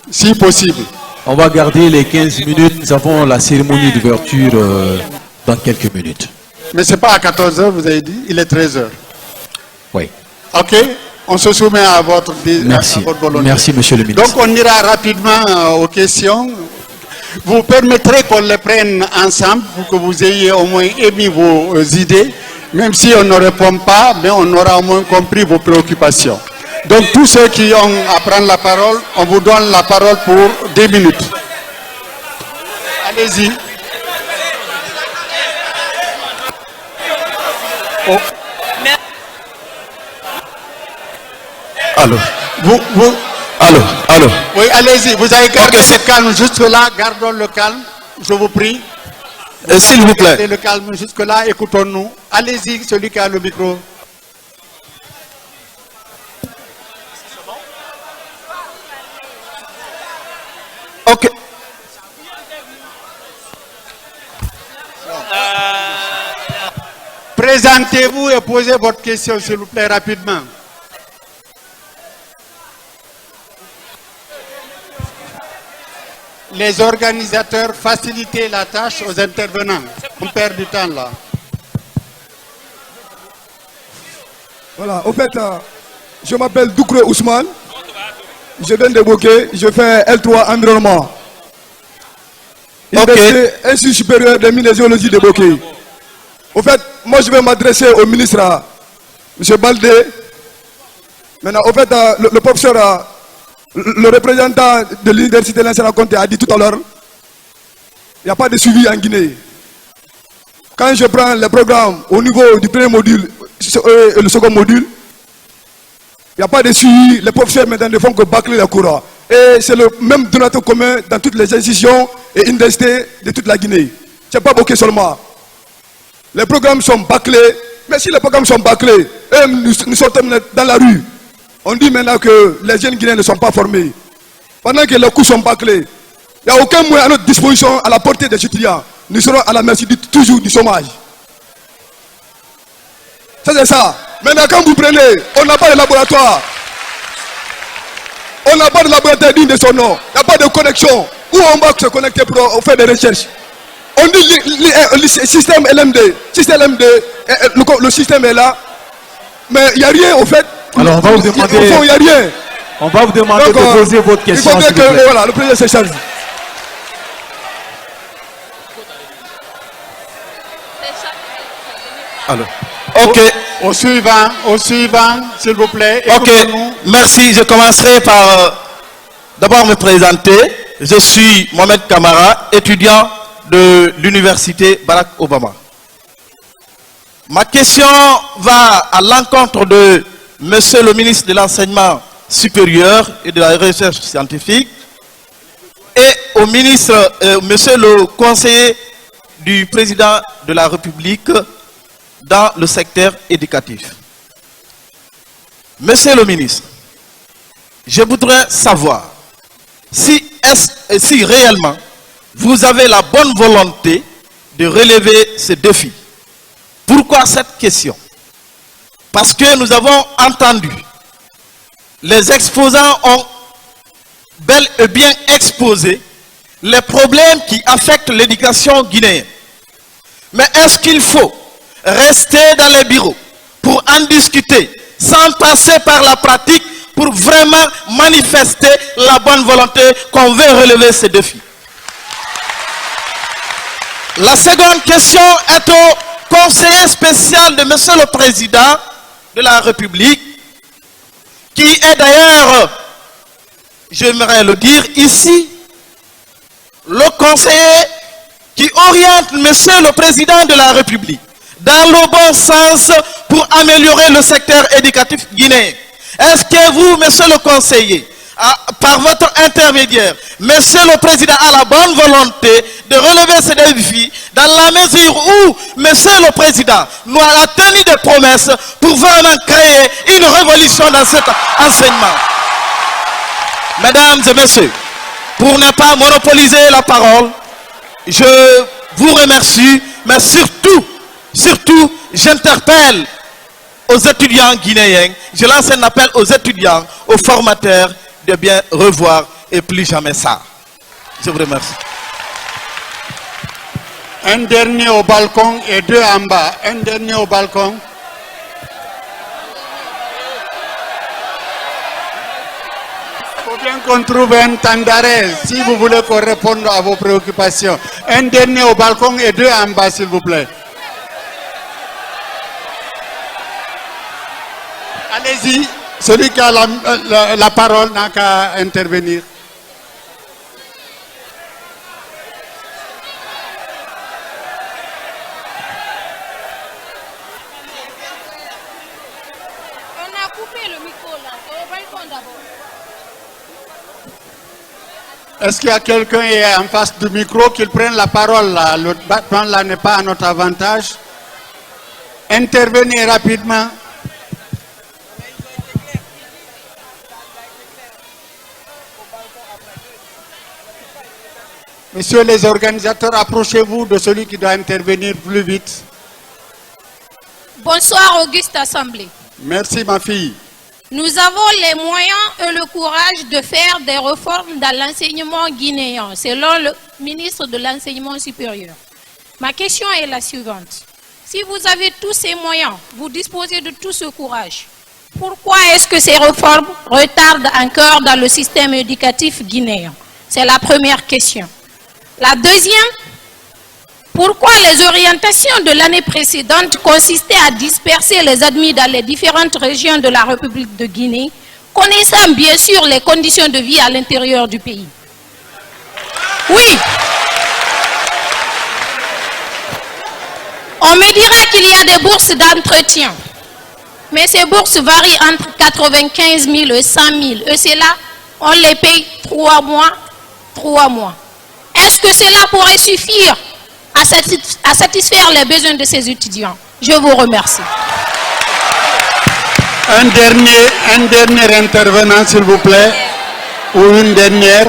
si possible. On va garder les 15 minutes. Nous avons la cérémonie d'ouverture dans quelques minutes. Mais ce n'est pas à 14h, vous avez dit, il est 13h. Oui. OK, on se soumet à votre volonté. Merci, monsieur le ministre. Donc, on ira rapidement aux questions. Vous permettrez qu'on les prenne ensemble pour que vous ayez au moins émis vos idées. Même si on ne répond pas, mais on aura au moins compris vos préoccupations. Donc, tous ceux qui ont à prendre la parole, on vous donne la parole pour 2 minutes. Allez-y. Oh. Allô. Allô. Oui, allez-y. Vous avez gardé le calme jusque-là. Gardons le calme, je vous prie. S'il vous plaît. Gardez le calme jusque-là. Écoutons-nous. Allez-y, celui qui a le micro. OK. Présentez-vous et posez votre question, s'il vous plaît, rapidement. Les organisateurs, facilitez la tâche aux intervenants. On perd du temps là. Voilà, au fait, je m'appelle Doukré Ousmane. Je viens de Boké, je fais L3 environnement. Université Institut supérieur des mines et géologie de Boké. Au fait, moi je vais m'adresser au ministre, M. Baldé. Maintenant, au fait, le professeur, le représentant de l'université Lansana Conté a dit tout à l'heure, il n'y a pas de suivi en Guinée. Quand je prends les programmes au niveau du premier module et le second module, il n'y a pas de suivi, les professeurs maintenant ne font que bâcler les cours. Et c'est le même donateur commun dans toutes les institutions et universités de toute la Guinée. Ce n'est pas Boké seulement. Les programmes sont bâclés, mais si les programmes sont bâclés, et nous sortons dans la rue, on dit maintenant que les jeunes Guinéens ne sont pas formés. Pendant que les cours sont bâclés, il n'y a aucun moyen à notre disposition, à la portée des étudiants. Nous serons à la merci toujours du chômage. Ça c'est ça. Maintenant quand vous prenez, on n'a pas de laboratoire. On n'a pas de laboratoire digne de son nom. Il n'y a pas de connexion. Où on va se connecter pour faire des recherches? On dit le système LMD. Le système est là. Mais il n'y a rien au fait. Alors on va vous demander, au fond, il n'y a rien. On va vous demander Donc, de poser votre question. Il faudrait que voilà, le président se charge. Alors. Ok. Au suivant, s'il vous plaît. Ok. Merci. Je commencerai par d'abord me présenter. Je suis Mohamed Kamara, étudiant de l'université Barack Obama. Ma question va à l'encontre de Monsieur le ministre de l'Enseignement supérieur et de la Recherche scientifique et au ministre, Monsieur le conseiller du président de la République dans le secteur éducatif. Monsieur le ministre, je voudrais savoir si réellement vous avez la bonne volonté de relever ce défi. Pourquoi cette question? Parce que nous avons entendu, les exposants ont bel et bien exposé les problèmes qui affectent l'éducation guinéenne. Mais est-ce qu'il faut rester dans les bureaux pour en discuter sans passer par la pratique pour vraiment manifester la bonne volonté qu'on veut relever ces défis? La seconde question est au conseiller spécial de Monsieur le Président de la République, qui est d'ailleurs, j'aimerais le dire ici, le conseiller qui oriente Monsieur le Président de la République dans le bon sens pour améliorer le secteur éducatif guinéen. Est-ce que vous, Monsieur le conseiller, par votre intermédiaire, Monsieur le Président a la bonne volonté de relever ces défis dans la mesure où Monsieur le Président nous a tenu des promesses pour vraiment créer une révolution dans cet enseignement? Mesdames et messieurs, pour ne pas monopoliser la parole, je vous remercie, mais surtout, j'interpelle aux étudiants guinéens, je lance un appel aux étudiants, aux formateurs, de bien revoir et plus jamais ça. Je vous remercie. Un dernier au balcon et deux en bas. Un dernier au balcon. Il faut bien qu'on trouve un temps d'arrêt si vous voulez qu'on réponde à vos préoccupations. Un dernier au balcon et deux en bas, s'il vous plaît. Allez-y. Celui qui a la parole n'a qu'à intervenir. On a coupé le micro là, c'est au balcon d'abord. Est-ce qu'il y a quelqu'un qui est en face du micro qui prenne la parole là? Le balcon là n'est pas à notre avantage. Intervenez rapidement. Messieurs les organisateurs, approchez-vous de celui qui doit intervenir plus vite. Bonsoir Auguste Assemblée. Merci ma fille. Nous avons les moyens et le courage de faire des réformes dans l'enseignement guinéen, selon le ministre de l'Enseignement supérieur. Ma question est la suivante. Si vous avez tous ces moyens, vous disposez de tout ce courage, pourquoi est-ce que ces réformes retardent encore dans le système éducatif guinéen? C'est la première question. La deuxième, pourquoi les orientations de l'année précédente consistaient à disperser les admis dans les différentes régions de la République de Guinée, connaissant bien sûr les conditions de vie à l'intérieur du pays? Oui. On me dira qu'il y a des bourses d'entretien, mais ces bourses varient entre 95 000 et 100 000, et c'est là, on les paye 3 mois. Est-ce que cela pourrait suffire à satisfaire les besoins de ces étudiants? Je vous remercie. Un dernier intervenant, s'il vous plaît, ou une dernière.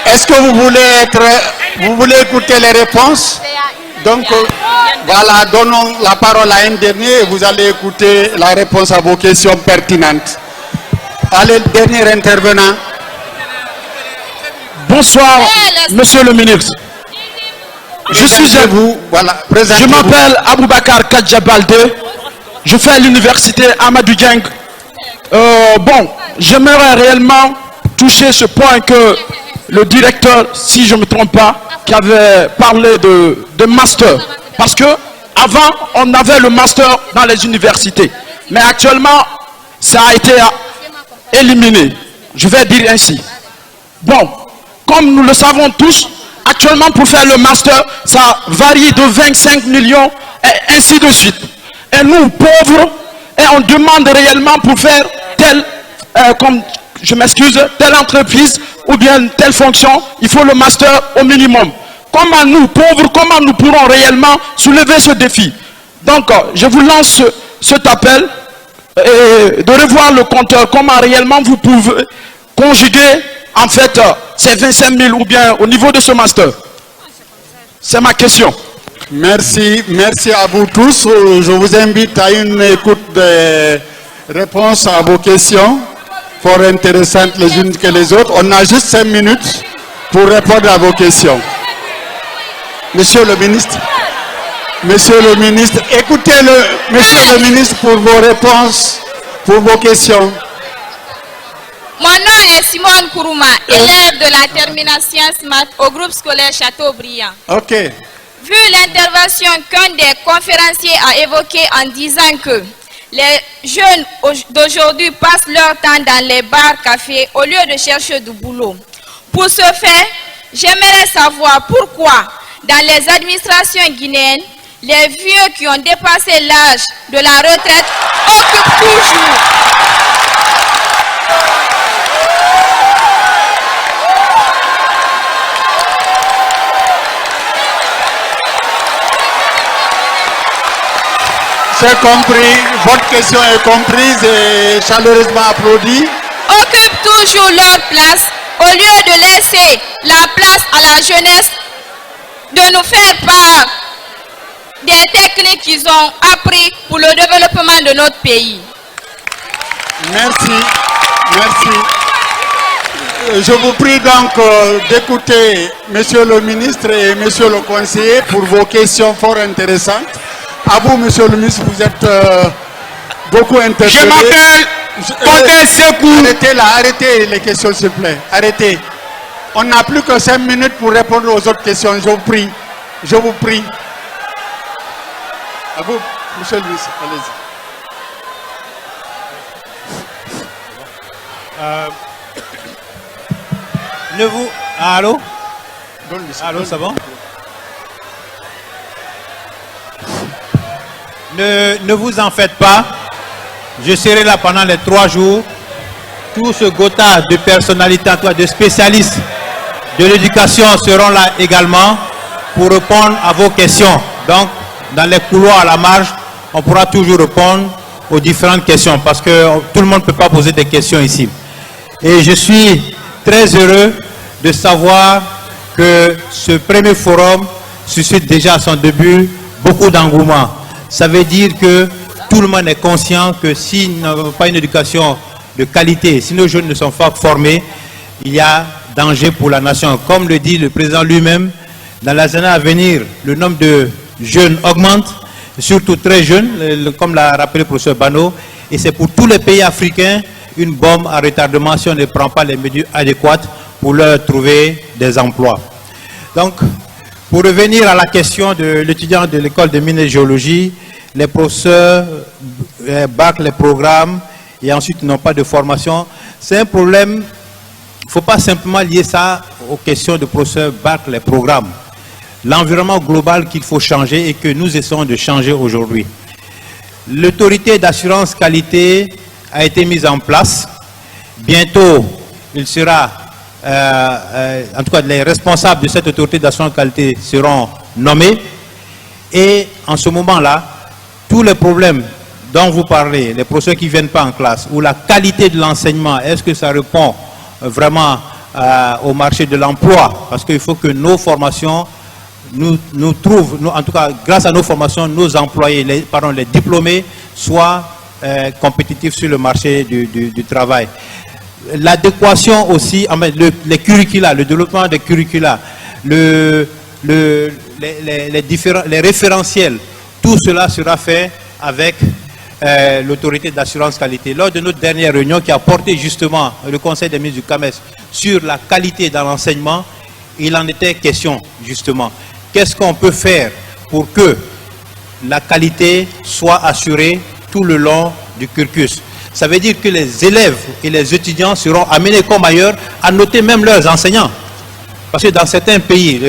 Est-ce que vous voulez écouter les réponses? Donc, Voilà, donnons la parole à un dernier et vous allez écouter la réponse à vos questions pertinentes. Allez, dernier intervenant. Bonsoir, monsieur le ministre. Je suis à vous. Voilà, Je m'appelle Aboubakar Kadjabalde. Je fais à l'université Amadou Dieng. Bon, j'aimerais réellement toucher ce point que le directeur, si je ne me trompe pas, qui avait parlé de master. Parce que avant, on avait le master dans les universités. Mais actuellement, ça a été éliminé. Je vais dire ainsi. Bon, comme nous le savons tous, actuellement pour faire le master, ça varie de 25 millions et ainsi de suite. Et nous, pauvres, et on demande réellement pour faire telle, comme je m'excuse, telle entreprise ou bien telle fonction, il faut le master au minimum. Comment nous, pauvres, comment nous pourrons réellement soulever ce défi? Donc, je vous lance cet appel et de revoir le compteur, comment réellement vous pouvez conjuguer en fait ces 25 000 ou bien au niveau de ce master. C'est ma question. Merci, merci à vous tous. Je vous invite à une écoute des réponses à vos questions, fort intéressantes les unes que les autres. On a juste 5 minutes pour répondre à vos questions. Monsieur le ministre, écoutez-le, monsieur le ministre, pour vos réponses, pour vos questions. Mon nom est Simone Kourouma, élève de la termination SMAT au groupe scolaire Châteaubriand. Ok. Vu l'intervention qu'un des conférenciers a évoquée en disant que les jeunes d'aujourd'hui passent leur temps dans les bars, cafés, au lieu de chercher du boulot. Pour ce faire, j'aimerais savoir pourquoi, dans les administrations guinéennes, les vieux qui ont dépassé l'âge de la retraite occupent toujours. C'est compris, votre question est comprise et chaleureusement applaudie. Occupent toujours leur place au lieu de laisser la place à la jeunesse de nous faire part des techniques qu'ils ont appris pour le développement de notre pays. Merci, merci. Je vous prie donc d'écouter monsieur le ministre et monsieur le conseiller pour vos questions fort intéressantes. À vous, monsieur le ministre, vous êtes beaucoup interpellé. Je m'appelle Kodé Sekou. Arrêtez là, arrêtez les questions, s'il vous plaît. Arrêtez. On n'a plus que 5 minutes pour répondre aux autres questions. Je vous prie. Je vous prie. À vous, monsieur le ministre, allez-y. Allô? Allô, ça va? Ne vous en faites pas. Je serai là pendant les 3 jours. Tout ce gotha de personnalités, de spécialistes de l'éducation seront là également pour répondre à vos questions. Donc, dans les couloirs à la marge, on pourra toujours répondre aux différentes questions parce que tout le monde ne peut pas poser des questions ici. Et je suis très heureux de savoir que ce premier forum suscite déjà à son début beaucoup d'engouement. Ça veut dire que tout le monde est conscient que s'ils n'ont pas une éducation de qualité, si nos jeunes ne sont pas formés, il y a danger pour la nation. Comme le dit le président lui-même, dans les années à venir, le nombre de jeunes augmente, surtout très jeunes, comme l'a rappelé le professeur Bano, et c'est pour tous les pays africains une bombe à retardement si on ne prend pas les mesures adéquates pour leur trouver des emplois. Donc, pour revenir à la question de l'étudiant de l'école de mines et géologie, les professeurs bâclent les programmes et ensuite n'ont pas de formation. C'est un problème, il ne faut pas simplement lier ça aux questions de professeurs bâclent les programmes. L'environnement global qu'il faut changer et que nous essayons de changer aujourd'hui. L'autorité d'assurance qualité a été mise en place. Bientôt, il sera, en tout cas les responsables de cette autorité d'assurance qualité seront nommés. Et en ce moment-là, tous les problèmes dont vous parlez, les professeurs qui ne viennent pas en classe, ou la qualité de l'enseignement, est-ce que ça répond vraiment au marché de l'emploi? Parce qu'il faut que nos formations en tout cas, grâce à nos formations, nos employés, les diplômés, soient compétitifs sur le marché du travail. L'adéquation aussi, les curricula, le développement des curricula, les référentiels, tout cela sera fait avec l'autorité d'assurance qualité. Lors de notre dernière réunion qui a porté justement le Conseil des ministres du CAMES sur la qualité dans l'enseignement, il en était question justement. Qu'est-ce qu'on peut faire pour que la qualité soit assurée tout le long du cursus? Ça veut dire que les élèves et les étudiants seront amenés comme ailleurs à noter même leurs enseignants. Parce que dans certains pays,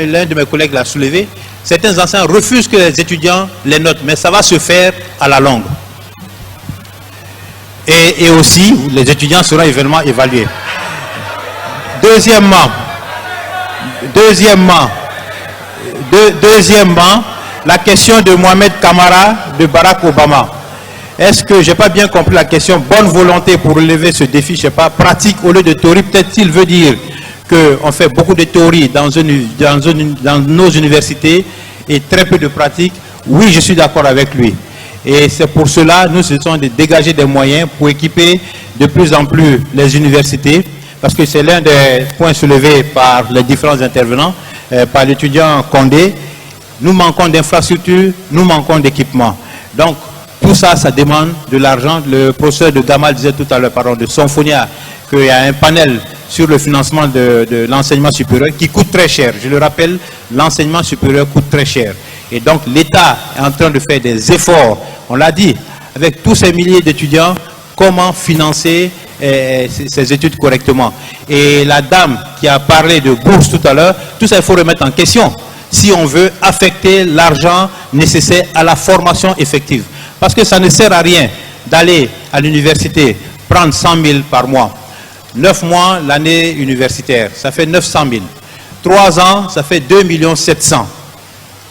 l'un de mes collègues l'a soulevé, certains enseignants refusent que les étudiants les notent, mais ça va se faire à la longue. Et aussi, les étudiants seront éventuellement évalués. Deuxièmement, la question de Mohamed Kamara de Barack Obama. Est-ce que, j'ai pas bien compris la question, bonne volonté pour relever ce défi, je sais pas, pratique au lieu de théorie, peut-être qu'il veut dire qu'on fait beaucoup de théorie dans nos universités et très peu de pratique. Oui, je suis d'accord avec lui. Et c'est pour cela, nous essayons de dégager des moyens pour équiper de plus en plus les universités, parce que c'est l'un des points soulevés par les différents intervenants, par l'étudiant Condé. Nous manquons d'infrastructures, nous manquons d'équipements. Donc, tout ça, ça demande de l'argent. Le professeur de Gamal disait tout à l'heure, de Symphonia, qu'il y a un panel sur le financement de l'enseignement supérieur qui coûte très cher. Je le rappelle, l'enseignement supérieur coûte très cher. Et donc, l'État est en train de faire des efforts, on l'a dit, avec tous ces milliers d'étudiants, comment financer ces études correctement. Et la dame qui a parlé de bourse tout à l'heure, tout ça, il faut remettre en question si on veut affecter l'argent nécessaire à la formation effective. Parce que ça ne sert à rien d'aller à l'université, prendre 100 000 par mois. 9 mois l'année universitaire, ça fait 900 000. 3 ans, ça fait 2 700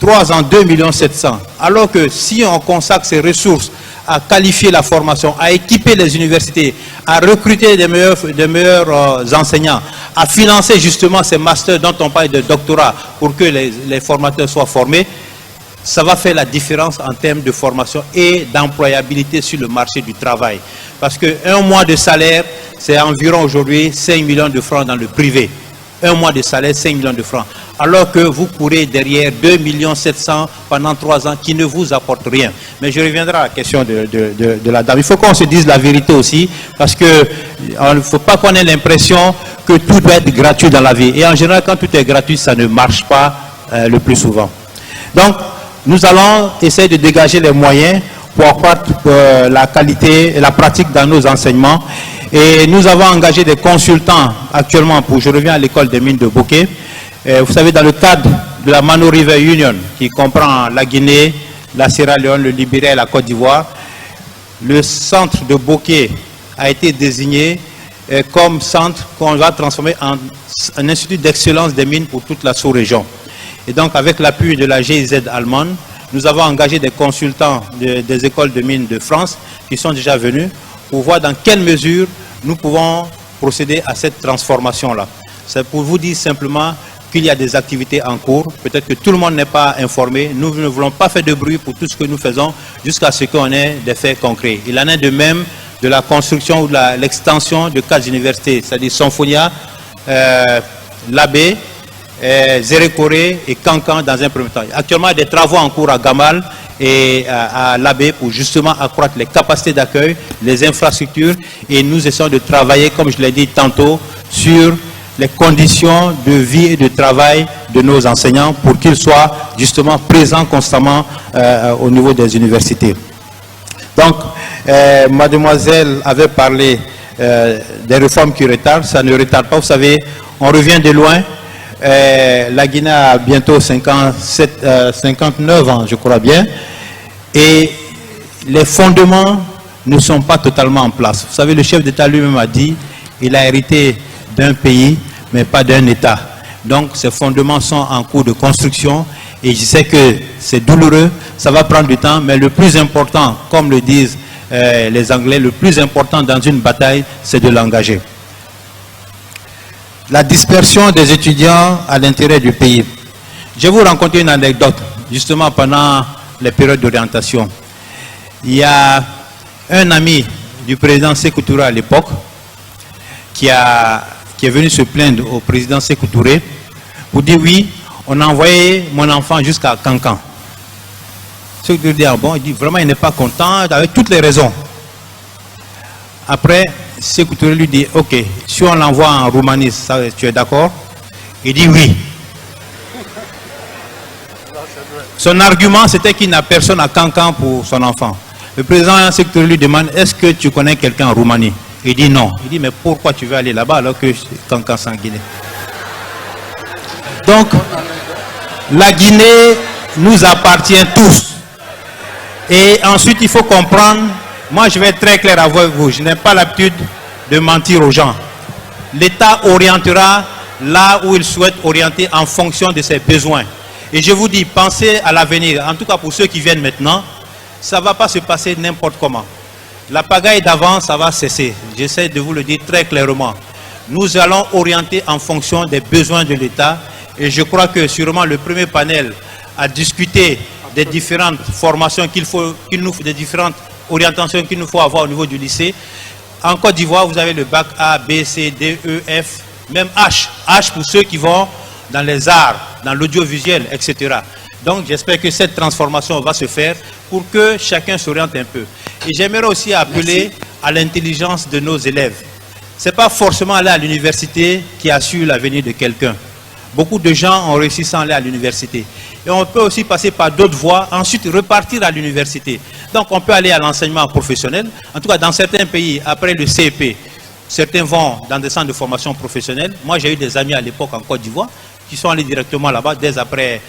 000. 3 ans, 2 700 000. Alors que si on consacre ces ressources à qualifier la formation, à équiper les universités, à recruter des meilleurs enseignants, à financer justement ces masters dont on parle de doctorat pour que les formateurs soient formés, ça va faire la différence en termes de formation et d'employabilité sur le marché du travail. Parce qu'un mois de salaire, c'est environ aujourd'hui 5 millions de francs dans le privé. Un mois de salaire, 5 millions de francs. Alors que vous courez derrière 2 700 000 pendant 3 ans qui ne vous apportent rien. Mais je reviendrai à la question de la dame. Il faut qu'on se dise la vérité aussi, parce qu'il ne faut pas qu'on ait l'impression que tout doit être gratuit dans la vie. Et en général, quand tout est gratuit, ça ne marche pas le plus souvent. Donc, nous allons essayer de dégager les moyens pour accroître la qualité et la pratique dans nos enseignements. Et nous avons engagé des consultants actuellement je reviens à l'école des mines de Bokeh. Vous savez, dans le cadre de la Mano River Union, qui comprend la Guinée, la Sierra Leone, le Libéria et la Côte d'Ivoire, le centre de Bokeh a été désigné comme centre qu'on va transformer en un institut d'excellence des mines pour toute la sous-région. Et donc, avec l'appui de la GIZ allemande, nous avons engagé des consultants des écoles de mines de France qui sont déjà venus pour voir dans quelle mesure nous pouvons procéder à cette transformation-là. C'est pour vous dire simplement qu'il y a des activités en cours. Peut-être que tout le monde n'est pas informé. Nous ne voulons pas faire de bruit pour tout ce que nous faisons jusqu'à ce qu'on ait des faits concrets. Il en est de même de la construction ou de l'extension de 4 universités, c'est-à-dire Symphonia, l'Abbé, Zérékoré et Cancan dans un premier temps. Actuellement, il y a des travaux en cours à Gamal et à l'Abbé pour justement accroître les capacités d'accueil, les infrastructures, et nous essayons de travailler, comme je l'ai dit tantôt, sur les conditions de vie et de travail de nos enseignants pour qu'ils soient justement présents constamment au niveau des universités. Donc, mademoiselle avait parlé des réformes qui retardent, ça ne retarde pas, vous savez, on revient de loin. La Guinée a bientôt 59 ans, je crois bien, et les fondements ne sont pas totalement en place. Vous savez, le chef d'État lui-même a dit qu'il a hérité d'un pays, mais pas d'un État. Donc, ces fondements sont en cours de construction, et je sais que c'est douloureux, ça va prendre du temps, mais le plus important, comme le disent les Anglais, le plus important dans une bataille, c'est de l'engager. La dispersion des étudiants à l'intérieur du pays. Je vais vous raconter une anecdote, justement pendant les périodes d'orientation. Il y a un ami du président Sékou Touré à l'époque qui est venu se plaindre au président Sékou Touré pour dire oui, on a envoyé mon enfant jusqu'à Cancan. Sékou Touré dit, ah bon, il dit vraiment il n'est pas content, avec toutes les raisons. Après, Sékou Touré lui dit, ok, si on l'envoie en Roumanie, ça, tu es d'accord? Il dit oui. Son argument, c'était qu'il n'a personne à Cancan pour son enfant. Le président Sékou Touré lui demande, est-ce que tu connais quelqu'un en Roumanie? Il dit non. Il dit, mais pourquoi tu veux aller là-bas alors que Cancan c'est en Guinée? Donc, la Guinée nous appartient tous. Et ensuite, il faut comprendre, moi je vais être très clair avec vous, je n'ai pas l'habitude de mentir aux gens. L'État orientera là où il souhaite orienter en fonction de ses besoins. Et je vous dis, pensez à l'avenir, en tout cas pour ceux qui viennent maintenant, ça ne va pas se passer n'importe comment. La pagaille d'avant, ça va cesser. J'essaie de vous le dire très clairement. Nous allons orienter en fonction des besoins de l'État. Et je crois que sûrement le premier panel a discuté des différentes formations des différentes orientations qu'il nous faut avoir au niveau du lycée. En Côte d'Ivoire, vous avez le bac A, B, C, D, E, F, même H. H pour ceux qui vont dans les arts, dans l'audiovisuel, etc. Donc j'espère que cette transformation va se faire pour que chacun s'oriente un peu. Et j'aimerais aussi appeler à l'intelligence de nos élèves. Ce n'est pas forcément aller à l'université qui assure l'avenir de quelqu'un. Beaucoup de gens ont réussi sans aller à l'université. Et on peut aussi passer par d'autres voies, ensuite repartir à l'université. Donc on peut aller à l'enseignement professionnel. En tout cas, dans certains pays, après le CEP, certains vont dans des centres de formation professionnelle. Moi, j'ai eu des amis à l'époque en Côte d'Ivoire qui sont allés directement là-bas, dès après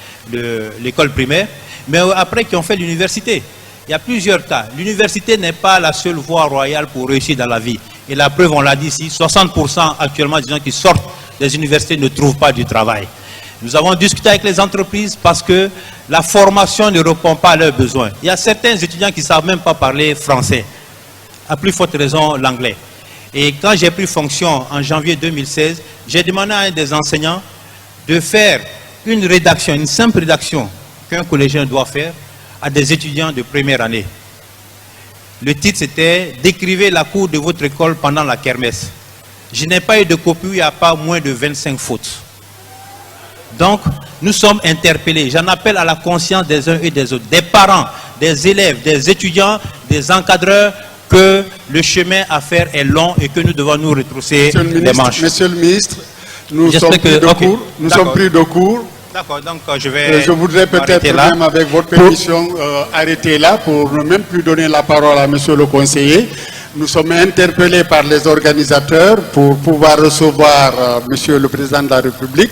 l'école primaire, mais après qui ont fait l'université. Il y a plusieurs cas. L'université n'est pas la seule voie royale pour réussir dans la vie. Et la preuve, on l'a dit ici, 60% actuellement des gens qui sortent des universités ne trouvent pas du travail. Nous avons discuté avec les entreprises parce que la formation ne répond pas à leurs besoins. Il y a certains étudiants qui ne savent même pas parler français, à plus forte raison l'anglais. Et quand j'ai pris fonction en janvier 2016, j'ai demandé à un des enseignants de faire une rédaction, une simple rédaction qu'un collégien doit faire à des étudiants de première année. Le titre c'était « Décrivez la cour de votre école pendant la kermesse ». Je n'ai pas eu de copie où il n'y a pas moins de 25 fautes. Donc, nous sommes interpellés. J'en appelle à la conscience des uns et des autres, des parents, des élèves, des étudiants, des encadreurs, que le chemin à faire est long et que nous devons nous retrousser les manches. Monsieur le ministre, nous sommes pris de court. D'accord, donc je voudrais peut-être même, avec votre permission, arrêter là pour ne même plus donner la parole à monsieur le conseiller. Nous sommes interpellés par les organisateurs pour pouvoir recevoir monsieur le président de la République.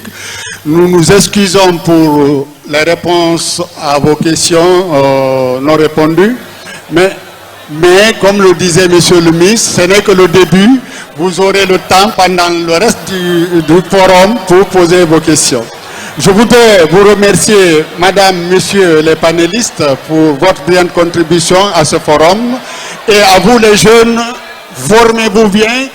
Nous nous excusons pour les réponses à vos questions non répondues, mais comme le disait monsieur le ministre, ce n'est que le début. Vous aurez le temps pendant le reste du forum pour poser vos questions. Je voudrais vous remercier, madame, messieurs les panélistes, pour votre brillante contribution à ce forum. Et à vous les jeunes, formez-vous bien,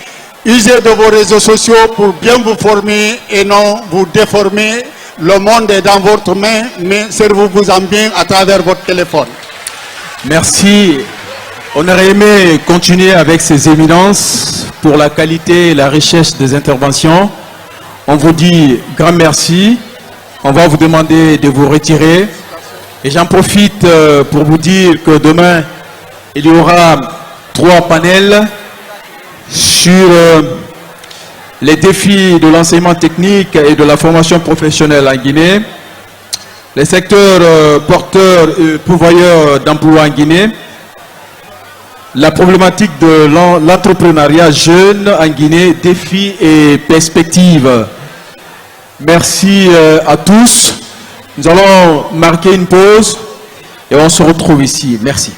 usez de vos réseaux sociaux pour bien vous former et non vous déformer. Le monde est dans votre main, mais servez-vous-en bien à travers votre téléphone. Merci. On aurait aimé continuer avec ces éminences pour la qualité et la richesse des interventions. On vous dit grand merci. On va vous demander de vous retirer. Et j'en profite pour vous dire que demain, il y aura 3 panels sur les défis de l'enseignement technique et de la formation professionnelle en Guinée, les secteurs porteurs et pourvoyeurs d'emploi en Guinée, la problématique de l'entrepreneuriat jeune en Guinée, défis et perspectives. Merci à tous. Nous allons marquer une pause et on se retrouve ici. Merci.